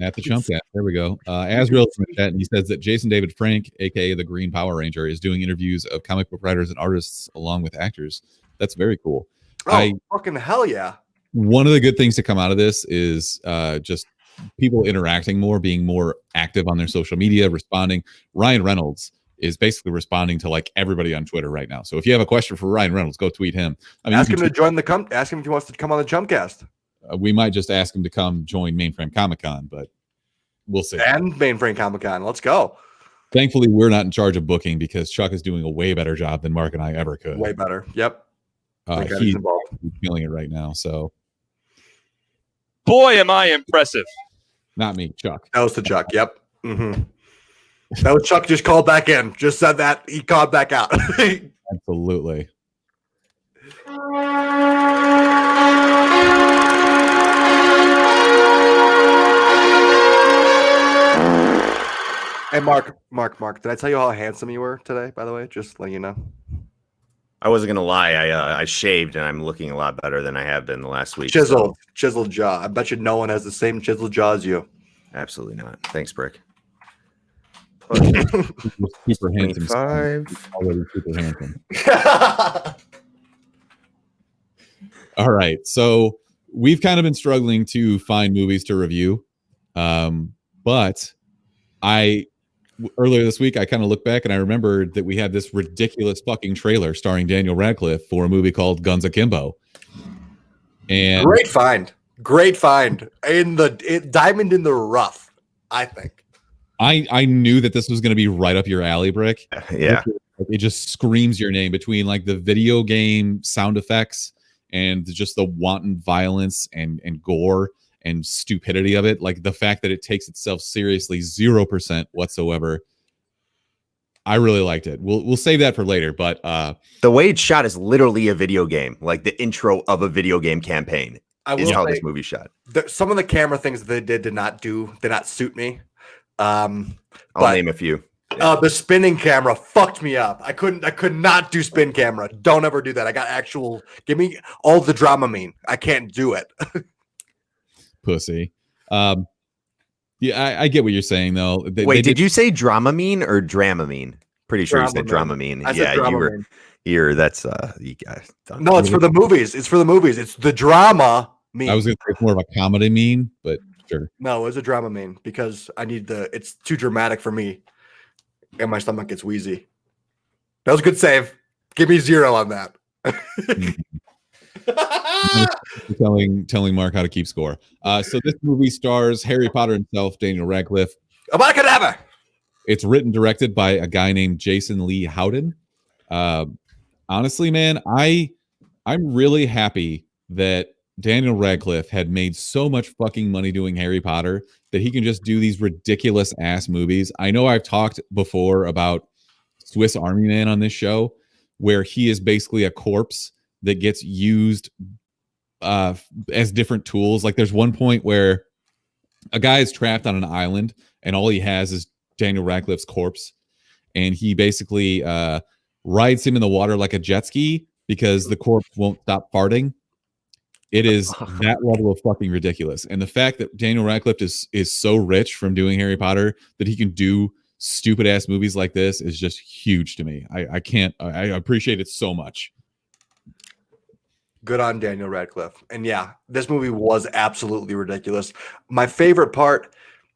At the Chumpcast. There we go. Asriel's in the chat, and he says that Jason David Frank, aka the Green Power Ranger, is doing interviews of comic book writers and artists along with actors. That's very cool. Oh, fucking hell yeah. One of the good things to come out of this is just people interacting more, being more active on their social media, responding. Ryan Reynolds is basically responding to like everybody on Twitter right now. So if you have a question for Ryan Reynolds, go tweet him. I mean, ask him to join ask him if he wants to come on the Chumpcast. We might just ask him to come join Mainframe Comic Con, but we'll see. And Mainframe Comic Con. Let's go. Thankfully, we're not in charge of booking because Chuck is doing a way better job than Mark and I ever could. Way better. Yep. He's feeling it right now. So, boy, am I impressive. Not me, Chuck. That was the Chuck. Yep. Mm-hmm. That was Chuck just called back in. Just said that. He called back out. Absolutely. Hey, Mark, did I tell you how handsome you were today, by the way? Just letting you know. I wasn't going to lie. I shaved, and I'm looking a lot better than I have been the last week. Chiseled jaw. I bet you no one has the same chiseled jaw as you. Absolutely not. Thanks, Brick. Super handsome. 25. Already super handsome. All right. So we've kind of been struggling to find movies to review. But earlier this week, I kind of looked back and I remembered that we had this ridiculous fucking trailer starring Daniel Radcliffe for a movie called Guns Akimbo. And great find. Diamond in the rough, I think. I knew that this was going to be right up your alley, Brick. Yeah. It just screams your name between like the video game sound effects and just the wanton violence and gore and stupidity of it. Like the fact that it takes itself seriously 0% whatsoever. I really liked it. We'll save that for later, but the way it's shot is literally a video game, like the intro of a video game campaign. Is how this movie shot. Some of the camera things that they did not suit me. I'll name a few. Yeah. The spinning camera fucked me up. I could not do spin camera. Don't ever do that. I got give me all the Dramamine. I can't do it. Pussy. Yeah, I get what you're saying though. Wait, did you say Dramamine or Dramamine? Pretty sure you said Dramamine. Yeah, Dramamine. That's you guys. No, it's for the movies. It's the drama meme. I was gonna say it's more of a comedy meme, but sure. No, it's a drama meme because it's too dramatic for me. And my stomach gets wheezy. That was a good save. Give me 0 on that. telling Mark how to keep score. So this movie stars Harry Potter himself, Daniel Radcliffe. Abacadabra! It's written, directed by a guy named Jason Lee Howden. Honestly, man, I'm really happy that Daniel Radcliffe had made so much fucking money doing Harry Potter that he can just do these ridiculous ass movies. I know I've talked before about Swiss Army Man on this show, where he is basically a corpse that gets used as different tools. Like there's one point where a guy is trapped on an island and all he has is Daniel Radcliffe's corpse. And he basically rides him in the water like a jet ski because the corpse won't stop farting. It is that level of fucking ridiculous. And the fact that Daniel Radcliffe is so rich from doing Harry Potter that he can do stupid ass movies like this is just huge to me. I appreciate it so much. Good on Daniel Radcliffe. And yeah, this movie was absolutely ridiculous. My favorite part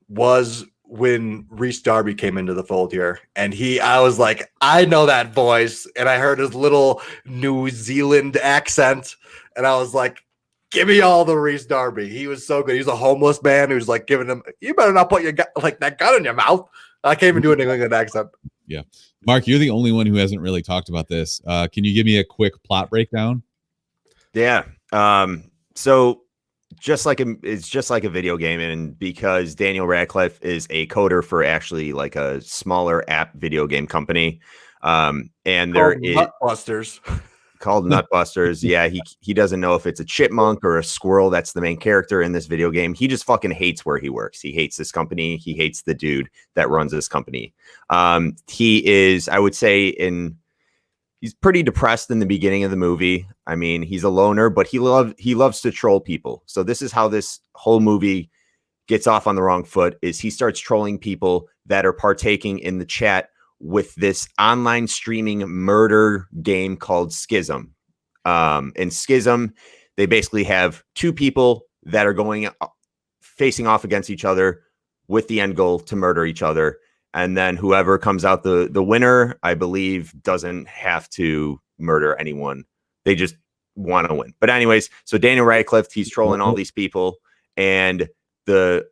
was when Rhys Darby came into the fold here, and I was like, I know that voice, and I heard his little New Zealand accent, and I was like, give me all the Rhys Darby. He was so good. He was a homeless man who was like giving him, you better not put that gun in your mouth. I can't even do a New England accent. Yeah. Mark, you're the only one who hasn't really talked about this. Can you give me a quick plot breakdown? Yeah. So it's just like a video game, and because Daniel Radcliffe is a coder for actually like a smaller app video game company, and there is Nutbusters. called Nutbusters. Yeah, he doesn't know if it's a chipmunk or a squirrel that's the main character in this video game. He just fucking hates where he works. He hates this company. He hates the dude that runs this company. He is, I would say, he's pretty depressed in the beginning of the movie. I mean, he's a loner, but he loves to troll people. So this is how this whole movie gets off on the wrong foot, is he starts trolling people that are partaking in the chat with this online streaming murder game called Schism. And Schism, they basically have two people that are facing off against each other with the end goal to murder each other. And then whoever comes out the winner, I believe, doesn't have to murder anyone. They just want to win. But anyways, so Daniel Radcliffe, he's trolling all these people, and the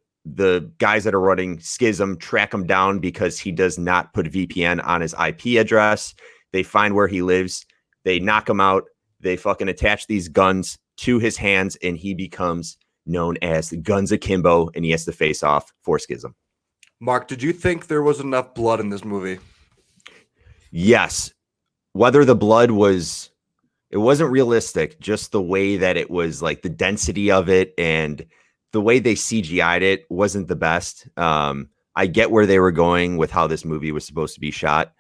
guys that are running Schism track him down because he does not put VPN on his IP address. They find where he lives. They knock him out. They fucking attach these guns to his hands, and he becomes known as the Guns Akimbo, and he has to face off for Schism. Mark, did you think there was enough blood in this movie? Yes. Whether the blood it wasn't realistic, just the way that it was, like the density of it and the way they CGI'd it wasn't the best. I get where they were going with how this movie was supposed to be shot,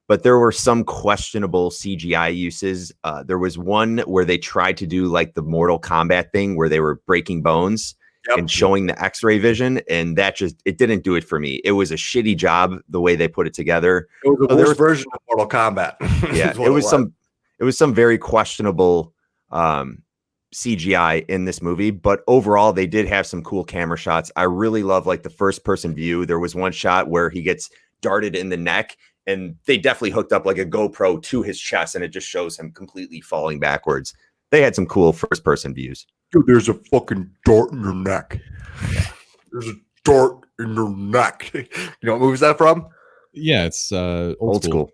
but there were some questionable CGI uses. There was one where they tried to do like the Mortal Kombat thing where they were breaking bones. Yep. And showing the x-ray vision, and it didn't do it for me. It was a shitty job the way they put it together. It was the worst version of Mortal Kombat. Yeah, it was some very questionable CGI in this movie, but overall they did have some cool camera shots. I really love like the first person view. There was one shot where he gets darted in the neck, and they definitely hooked up like a GoPro to his chest, and it just shows him completely falling backwards. They had some cool first person views. Dude, there's a fucking dart in your neck. Yeah. There's a dart in your neck. You know what movie is that from? Yeah, it's old school.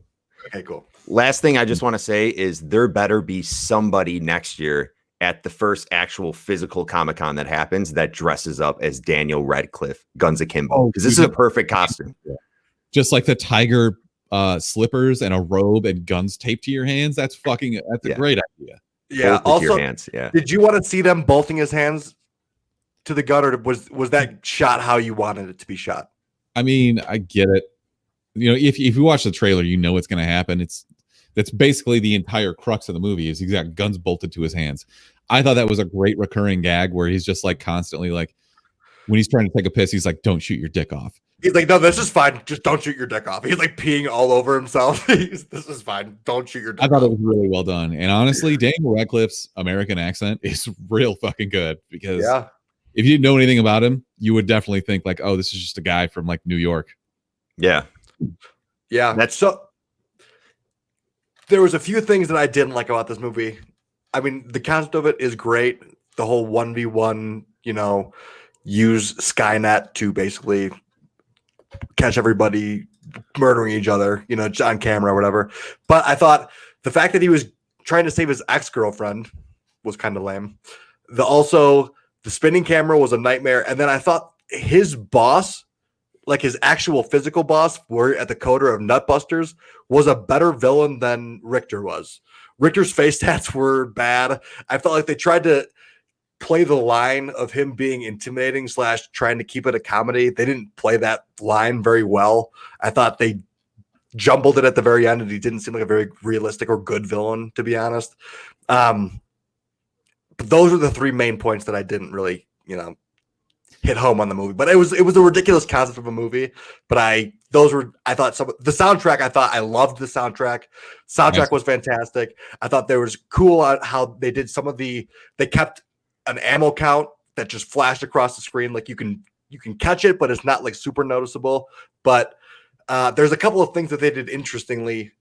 Okay, cool. Last thing I just want to say is there better be somebody next year at the first actual physical Comic-Con that happens that dresses up as Daniel Radcliffe, Guns Akimbo. Because this is a perfect costume. Just like the tiger slippers and a robe and guns taped to your hands. That's a great idea. Yeah. Also, your hands. Yeah. Did you want to see them bolting his hands to the gun, or was that shot how you wanted it to be shot? I mean, I get it. You know, if you watch the trailer, you know what's going to happen. That's basically the entire crux of the movie. Is he's got guns bolted to his hands. I thought that was a great recurring gag where he's just like constantly like when he's trying to take a piss, he's like, "Don't shoot your dick off." He's like, "No, this is fine. Just don't shoot your dick off." He's like peeing all over himself. This is fine. Don't shoot your dick off. I thought it was really well done. And honestly, Daniel Radcliffe's American accent is real fucking good because if you didn't know anything about him, you would definitely think like, oh, this is just a guy from like New York. Yeah. Yeah. So there was a few things that I didn't like about this movie. I mean, the concept of it is great. The whole 1v1, use Skynet to basically catch everybody murdering each other, on camera or whatever. But I thought the fact that he was trying to save his ex-girlfriend was kind of lame. The spinning camera was a nightmare. And then I thought his boss, like his actual physical boss, at the coder of Nutbusters, was a better villain than Richter was. Richter's face tats were bad. I felt like they tried to play the line of him being intimidating / trying to keep it a comedy. They didn't play that line very well. I thought they jumbled it at the very end, and he didn't seem like a very realistic or good villain, to be honest. But those are the three main points that I didn't really, hit home on the movie. But it was a ridiculous concept of a movie. But I thought the soundtrack, I loved the soundtrack. Soundtrack was fantastic. I thought there was cool how they did they kept an ammo count that just flashed across the screen. Like you can catch it, but it's not like super noticeable. But there's a couple of things that they did interestingly.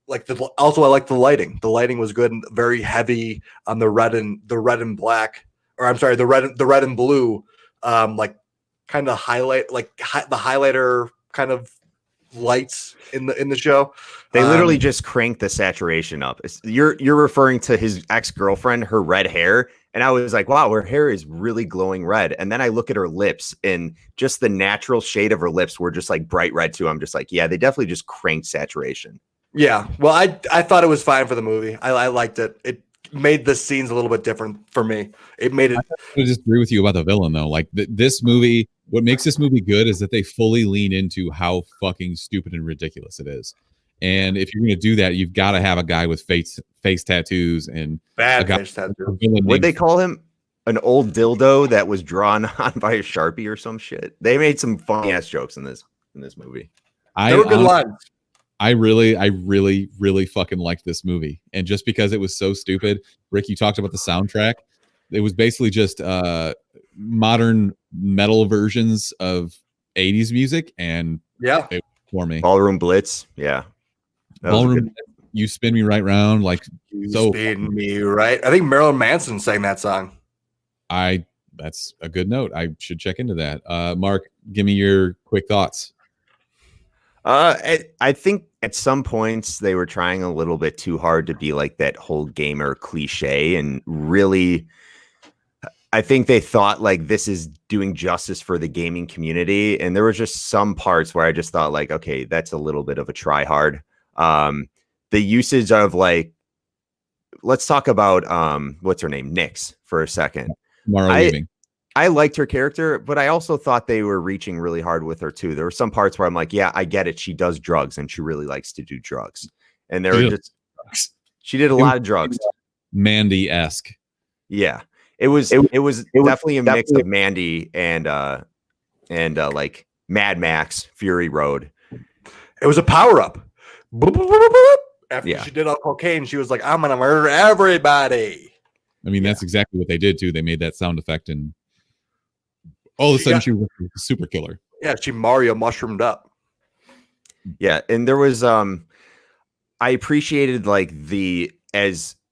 Also, I like the lighting. The lighting was good and very heavy on the red and black, or I'm sorry, the red and blue, kind of highlight, the highlighter kind of lights in the show. They literally just cranked the saturation up. You're referring to his ex-girlfriend, her red hair, and I was like, wow, her hair is really glowing red. And then I look at her lips, and just the natural shade of her lips were just like bright red too. I'm just like, yeah, they definitely just cranked saturation. Yeah, well, I thought it was fine for the movie. I liked it. It made the scenes a little bit different for me. It made it. I just agree with you about the villain though. Like this movie, what makes this movie good is that they fully lean into how fucking stupid and ridiculous it is. And if you're going to do that, you've got to have a guy with face tattoos and Bad a guy, face tattoo. Would they call him an old dildo that was drawn on by a Sharpie or some shit? They made some funny ass jokes in this movie. They were good lines. I really fucking liked this movie. And just because it was so stupid, Rick, you talked about the soundtrack. It was basically just modern metal versions of 80s music. And Yeah, it for me. Ballroom Blitz. Yeah. Ballroom, you spin me right round. Like, you so spin me right. I think Marilyn Manson sang that song. That's a good note. I should check into that. Mark, give me your quick thoughts. I think at some points they were trying a little bit too hard to be like that whole gamer cliche, and really, I think they thought like this is doing justice for the gaming community. And there was just some parts where I just thought like, okay, that's a little bit of a try hard. The usage of like, let's talk about what's her name, Nyx, for a second. Tomorrow leaving. I liked her character, but I also thought they were reaching really hard with her too. There were some parts where I'm like, yeah, I get it. She does drugs and she really likes to do drugs. And there were just, she did a lot of drugs. Mandy-esque. Yeah. It was definitely a mix of Mandy and like Mad Max Fury Road. It was a power up. After she did all cocaine, she was like, I'm gonna murder everybody. I mean, that's exactly what they did too. They made that sound effect, and all of a sudden she was a super killer. Yeah, she Mario mushroomed up. Yeah, and there was I appreciated like the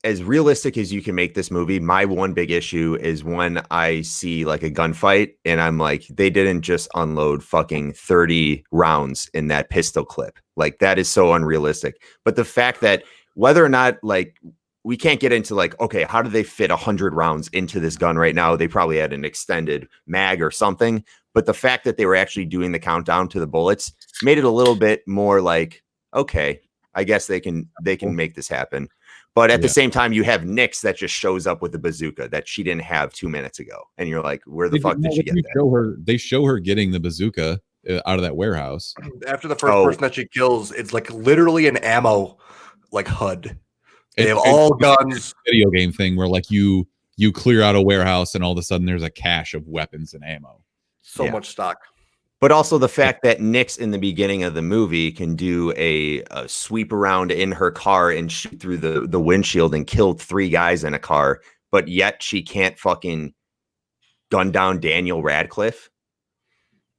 as realistic as you can make this movie. My one big issue is when I see like a gunfight and I'm like, they didn't just unload fucking 30 rounds in that pistol clip. Like that is so unrealistic. But the fact that whether or not like we can't get into like, okay, how do they fit 100 rounds into this gun right now? They probably had an extended mag or something. But the fact that they were actually doing the countdown to the bullets made it a little bit more like, okay, I guess they can make this happen. But at the same time, you have Nyx that just shows up with a bazooka that she didn't have 2 minutes ago. And you're like, where the fuck did she get that? They show her getting the bazooka out of that warehouse. After the first person that she kills, it's like literally an ammo like HUD. They have all guns. Video game thing where like you clear out a warehouse and all of a sudden there's a cache of weapons and ammo. So much stock. But also the fact that Nyx in the beginning of the movie can do a sweep around in her car and shoot through the windshield and kill 3 guys in a car, but yet she can't fucking gun down Daniel Radcliffe,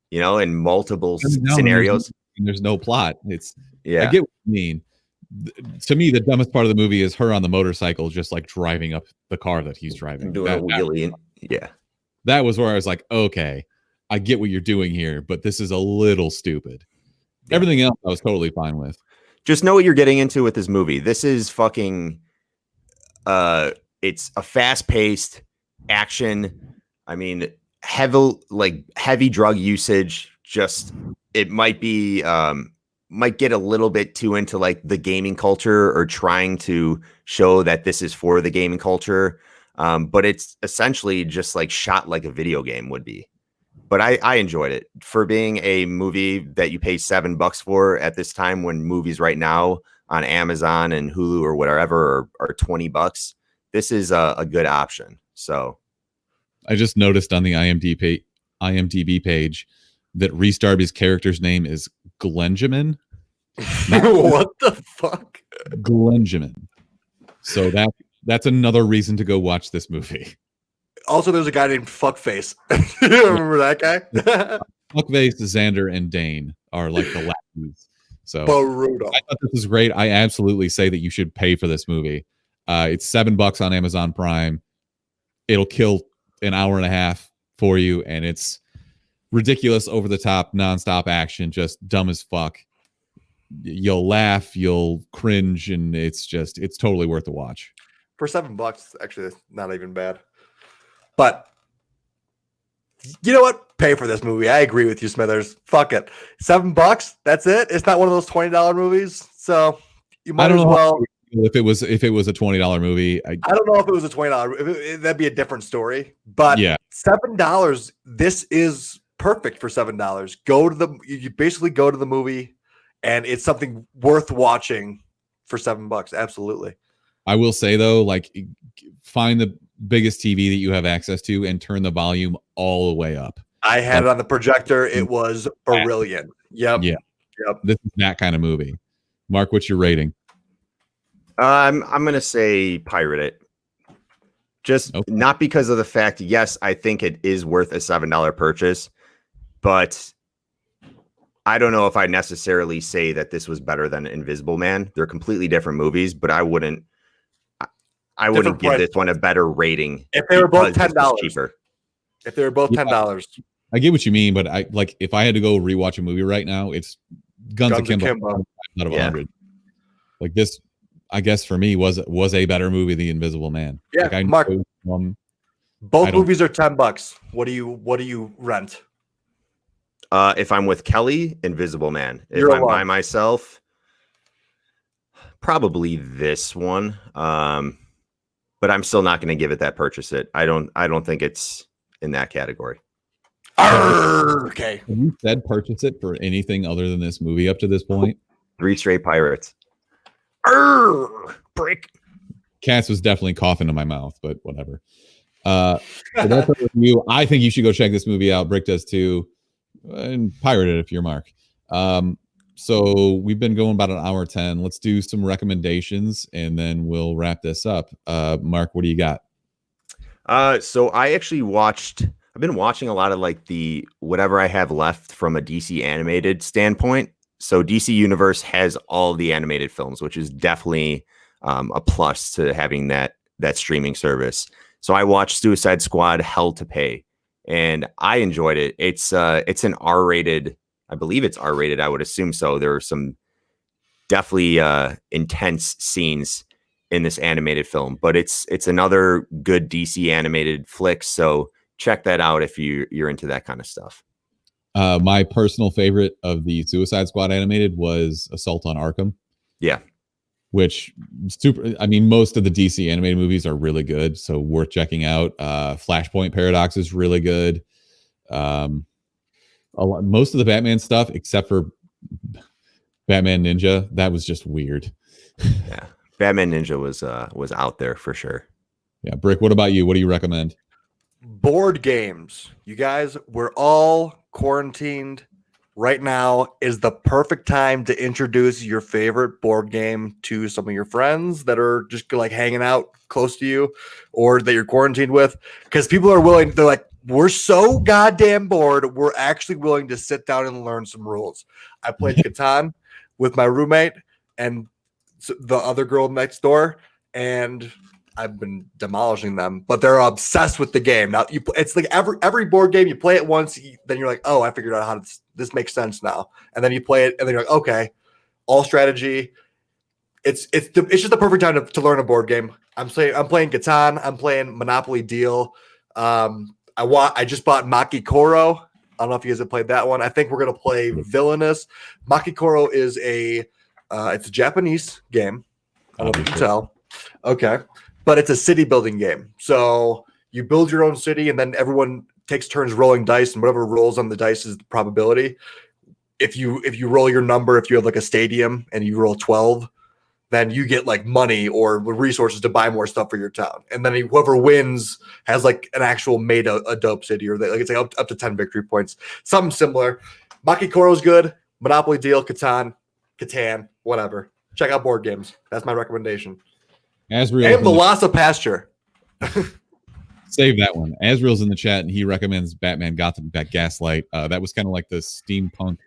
you know, in multiple scenarios. There's no plot. I Yeah, get what you mean. To me, the dumbest part of the movie is her on the motorcycle, just like driving up the car that he's driving. doing a wheelie. That was where I was like, okay, I get what you're doing here, but this is a little stupid. Everything else I was totally fine with. Just know what you're getting into with this movie. This is fucking it's a fast-paced action. I mean, heavy drug usage. Just it might be might get a little bit too into like the gaming culture or trying to show that this is for the gaming culture. But it's essentially just like shot like a video game would be. But I enjoyed it for being a movie that you pay $7 for at this time when movies right now on Amazon and Hulu or whatever are $20. This is a good option. So I just noticed on the IMDb page that Rhys Darby's character's name is Glenjamin. What the fuck? Glenjamin. So that's another reason to go watch this movie. Also, there's a guy named Fuckface. You remember that guy? Fuckface, Xander, and Dane are like the lackeys. So brutal. I thought this was great. I absolutely say that you should pay for this movie. It's $7 on Amazon Prime. It'll kill an hour and a half for you, and it's ridiculous, over the top, nonstop action, just dumb as fuck. you'll laugh, you'll cringe, and it's totally worth the watch. For $7, actually, that's not even bad. But you know what? Pay for this movie. I agree with you, Smithers. Fuck it. $7. That's it. It's not one of those $20 movies. So you might as well. If it was a $20 movie, I don't know if it was a $20. That'd be a different story. But yeah, $7. This is perfect for $7. You basically go to the movie, and it's something worth watching for $7. Absolutely. I will say though, like, find the biggest TV that you have access to and turn the volume all the way up. I had it on the projector. It was brilliant. Yep. Yeah. Yep. This is that kind of movie. Mark, what's your rating? I'm gonna say pirate it. Just not because of the fact, yes, I think it is worth a $7 purchase, but I don't know if I necessarily say that this was better than Invisible Man. They're completely different movies, but I wouldn't give this one a better rating if they were both $10 cheaper. If they were both $10. I get what you mean, but if I had to go rewatch a movie right now, it's Guns Akimbo out of 100. Like this, I guess for me was a better movie than Invisible Man. Yeah, like Mark. Both movies are $10. What do you rent? If I'm with Kelly, Invisible Man. If I'm by myself, probably this one. But I'm still not going to give it that purchase it. I don't think it's in that category. Okay. Have you said purchase it for anything other than this movie up to this point? 3 straight pirates. Break. Cass was definitely coughing in my mouth, but whatever. So that's a review. I think you should go check this movie out. Brick does too. And pirate it if you're Mark. So we've been going about an hour 10. Let's do some recommendations and then we'll wrap this up. Mark, what do you got? So I actually I've been watching a lot of like the whatever I have left from a DC animated standpoint. So DC Universe has all the animated films, which is definitely a plus to having that streaming service. So I watched Suicide Squad: Hell to Pay, and I enjoyed it. It's an R-rated. I believe it's R-rated. I would assume so. There are some definitely intense scenes in this animated film, but it's another good DC animated flick. So check that out if you're into that kind of stuff. My personal favorite of the Suicide Squad animated was Assault on Arkham. Yeah. Which most of the DC animated movies are really good, so worth checking out. Flashpoint Paradox is really good. Most of the Batman stuff, except for Batman Ninja, that was just weird. Yeah, Batman Ninja was out there for sure. Yeah, Brick, what about you? What do you recommend? Board games. You guys, we're all quarantined. Right now is the perfect time to introduce your favorite board game to some of your friends that are just like hanging out close to you or that you're quarantined with. Because people are willing, they're like, we're so goddamn bored. We're actually willing to sit down and learn some rules. I played Catan with my roommate and the other girl next door, and I've been demolishing them, but they're obsessed with the game. Now it's like every board game you play it once, then you're like, oh, I figured out how this makes sense now. And then you play it, and then you're like, okay, all strategy. It's just the perfect time to learn a board game. I'm playing Catan. I'm playing Monopoly Deal. I just bought Maki Koro. I don't know if you guys have played that one. I think we're gonna play Villainous. Maki Koro is it's a Japanese game. I don't know if you can tell. Okay. But it's a city building game. So you build your own city and then everyone takes turns rolling dice, and whatever rolls on the dice is the probability. If you roll your number, if you have like a stadium and you roll 12, then you get like money or resources to buy more stuff for your town. And then whoever wins has like an actual made a dope city, or it's like up to 10 victory points. Something similar. Maki Koro's good. Monopoly Deal, Catan, whatever. Check out board games. That's my recommendation. Asriel and Velocipasture. Save that one. Asriel's in the chat and he recommends Batman Gotham Gaslight. That was kind of like the steampunk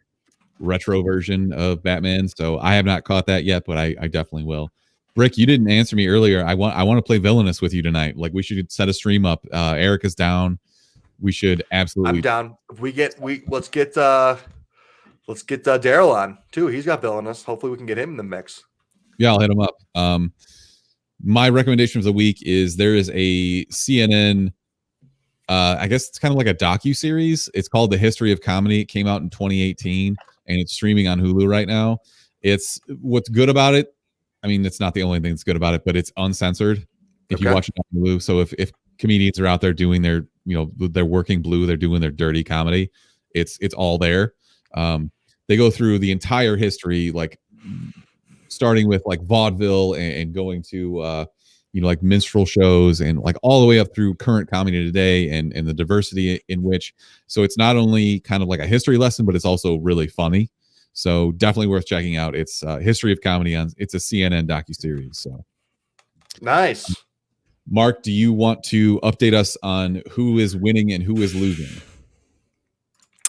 retro version of Batman. So I have not caught that yet, but I definitely will. Brick, you didn't answer me earlier. I want to play Villainous with you tonight. Like we should set a stream up. Erica's down. We should absolutely. I'm down. Let's Let's get Daryl on too. He's got villainous. Hopefully we can get him in the mix. Yeah, I'll hit him up. My recommendation of the week is there is a CNN. I guess it's kind of like a docu-series. It's called The History of Comedy. It came out in 2018 and it's streaming on Hulu right now. It's what's good about it. I mean, it's not the only thing that's good about it, but it's uncensored if you watch it on Hulu. So if comedians are out there doing their, they're working blue, they're doing their dirty comedy, it's all there. They go through the entire history, like starting with like vaudeville and going to like minstrel shows and like all the way up through current comedy today and the diversity in which. So it's not only kind of like a history lesson, but it's also really funny. So definitely worth checking out. It's History of Comedy it's a CNN docuseries. So nice. Mark, do you want to update us on who is winning and who is losing?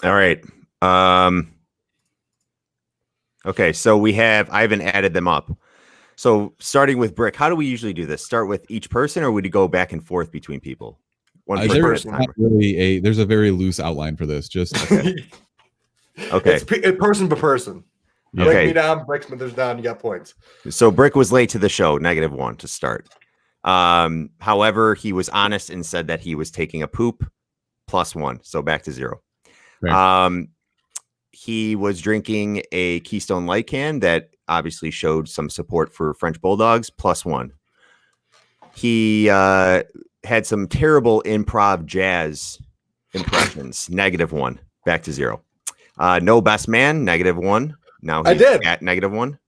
All right. Okay, so I haven't added them up. So starting with Brick, how do we usually do this? Start with each person, or would you go back and forth between people? There's a very loose outline for this. Just okay. It's person by person. Okay. Break me down, Brick Smithers down, you got points. So Brick was late to the show, -1 to start. However, he was honest and said that he was taking a poop, +1. So back to 0. Right. He was drinking a Keystone Light can that obviously showed some support for French Bulldogs, +1. He had some terrible improv jazz impressions, -1, back to 0. No best man, -1. Now he's at -1.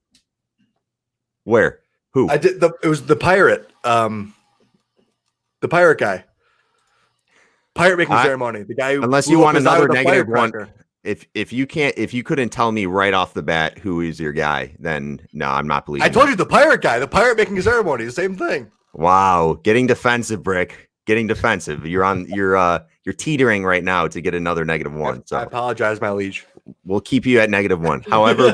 Where? Who? I did. It was the pirate. The pirate guy. Pirate making ceremony. The guy who, unless you want another -1. If you couldn't tell me right off the bat who is your guy, then no, I'm not believing. I told you the pirate guy, the pirate making a ceremony, the same thing. Wow, getting defensive, Brick. Getting defensive. You're teetering right now to get another -1. So I apologize, my liege. We'll keep you at -1. However,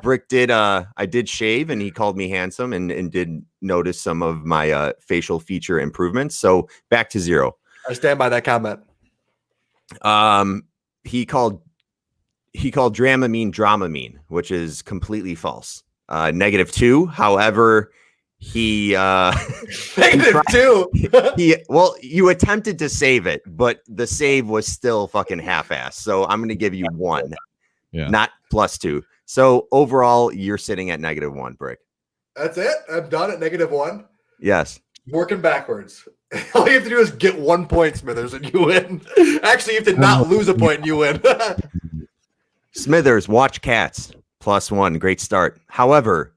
Brick did. I did shave, and he called me handsome, and did notice some of my facial feature improvements. So back to 0. I stand by that comment. He called Dramamine, which is completely false. -2. However, he -2. You attempted to save it, but the save was still fucking half-assed. So I'm going to give you 1, not +2. So overall, you're sitting at -1, Brick. That's it. I'm done at -1. Yes. Working backwards. All you have to do is get 1 point, Smithers, and you win. Actually, you have to not lose a point and you win. Smithers, watch Cats, +1. Great start. However,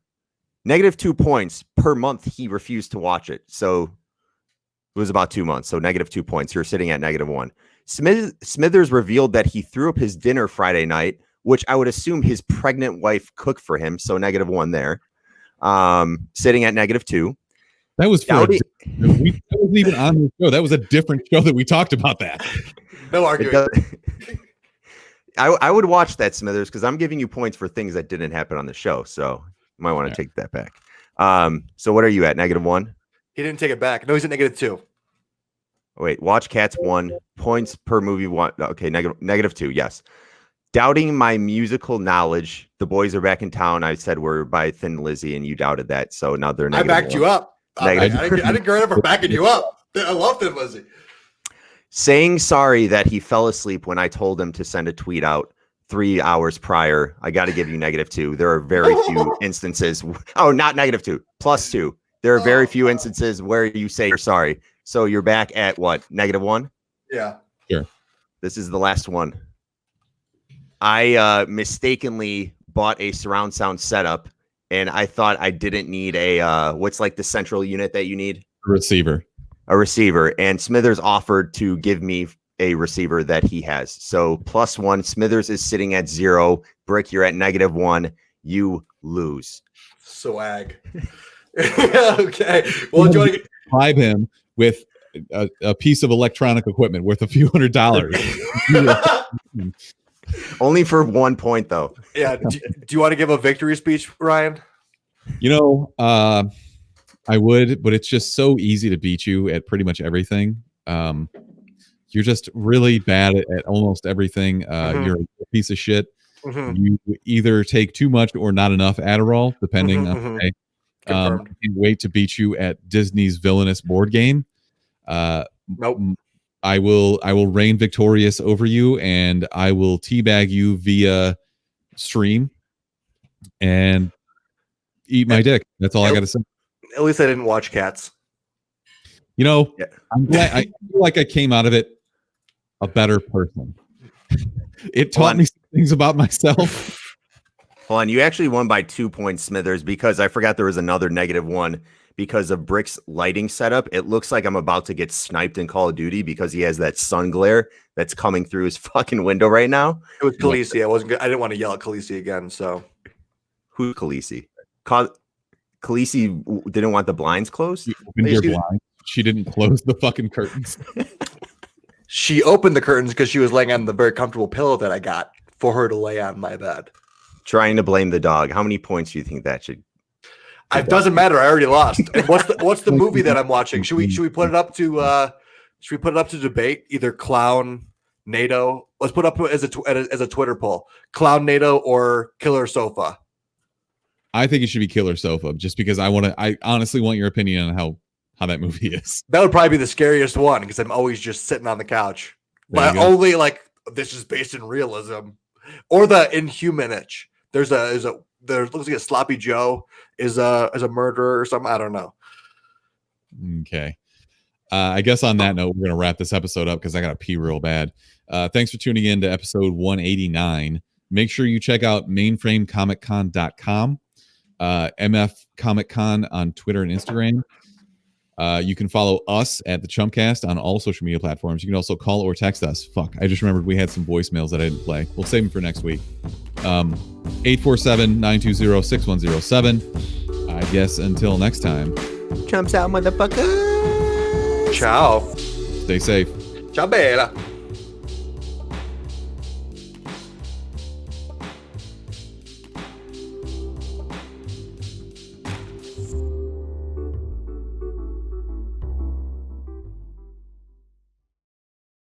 -2 points per month. He refused to watch it. So it was about 2 months. So -2 points. You're sitting at -1. Smithers revealed that he threw up his dinner Friday night, which I would assume his pregnant wife cooked for him. So -1 there. Sitting at -2. That was for that wasn't even on the show. That was a different show that we talked about that. No arguing. I would watch that, Smithers, because I'm giving you points for things that didn't happen on the show. So you might want to take that back. So what are you at? -1? He didn't take it back. No, he's at -2. Wait, watch Cats 1. Points per movie 1. Okay, -2. Yes. Doubting my musical knowledge. The Boys Are Back in Town. I said we're by Thin Lizzy, and you doubted that. So now they're -1. I backed you up. I didn't care for backing you up. I love Thin Lizzy. Saying sorry that he fell asleep when I told him to send a tweet out 3 hours prior. I got to give you -2. There are very few instances. Oh, not -2, +2. There are very few instances where you say you're sorry. So you're back at what? -1? Yeah. Sure. This is the last one. I mistakenly bought a surround sound setup, and I thought I didn't need a what's like the central unit that you need? A receiver. And Smithers offered to give me a receiver that he has. So +1. Smithers is sitting at 0. Brick, you're at -1. You lose. Swag. Okay. Well, do you want to bribe him with a piece of electronic equipment worth a few $100s? Only for 1 point, though. Yeah. Do you want to give a victory speech, Ryan? I would, but it's just so easy to beat you at pretty much everything. You're just really bad at almost everything. You're a piece of shit. You either take too much or not enough Adderall, depending on the day. I can't wait to beat you at Disney's villainous board game. Nope. I will reign victorious over you, and I will teabag you via stream and eat my dick. That's all I got to say. At least I didn't watch Cats. You know, I'm glad. I feel like I came out of it a better person. It taught me some things about myself. Hold on, you actually won by 2 points, Smithers, because I forgot there was another -1 because of Brick's lighting setup. It looks like I'm about to get sniped in Call of Duty because he has that sun glare that's coming through his fucking window right now. It was Khaleesi. I didn't want to yell at Khaleesi again. So who's Khaleesi? Khaleesi didn't want the blinds closed. She didn't close the fucking curtains. She opened the curtains because she was laying on the very comfortable pillow that I got for her to lay on my bed. Trying to blame the dog. How many points do you think that should? It doesn't matter. I already lost. And what's the movie that I'm watching? Should we put it up to debate? Either Clown, NATO. Let's put up as a Twitter poll. Clown, NATO, or Killer Sofa. I think it should be Killer Sofa, just because I honestly want your opinion on how that movie is. That would probably be the scariest one because I'm always just sitting on the couch. But only like this is based in realism, or the Inhumanage. There looks like a Sloppy Joe is a murderer or something. I don't know. Okay. I guess on that note, we're gonna wrap this episode up because I gotta pee real bad. Thanks for tuning in to episode 189. Make sure you check out mainframecomiccon.com, MF Comic Con on Twitter and Instagram. You can follow us at the Chumpcast on all social media platforms. You can also call or text us. Fuck, I just remembered we had some voicemails that I didn't play. We'll save them for next week. 847-920-6107. I guess until next time. Chumps out, motherfucker. Ciao. Stay safe. Ciao, bella.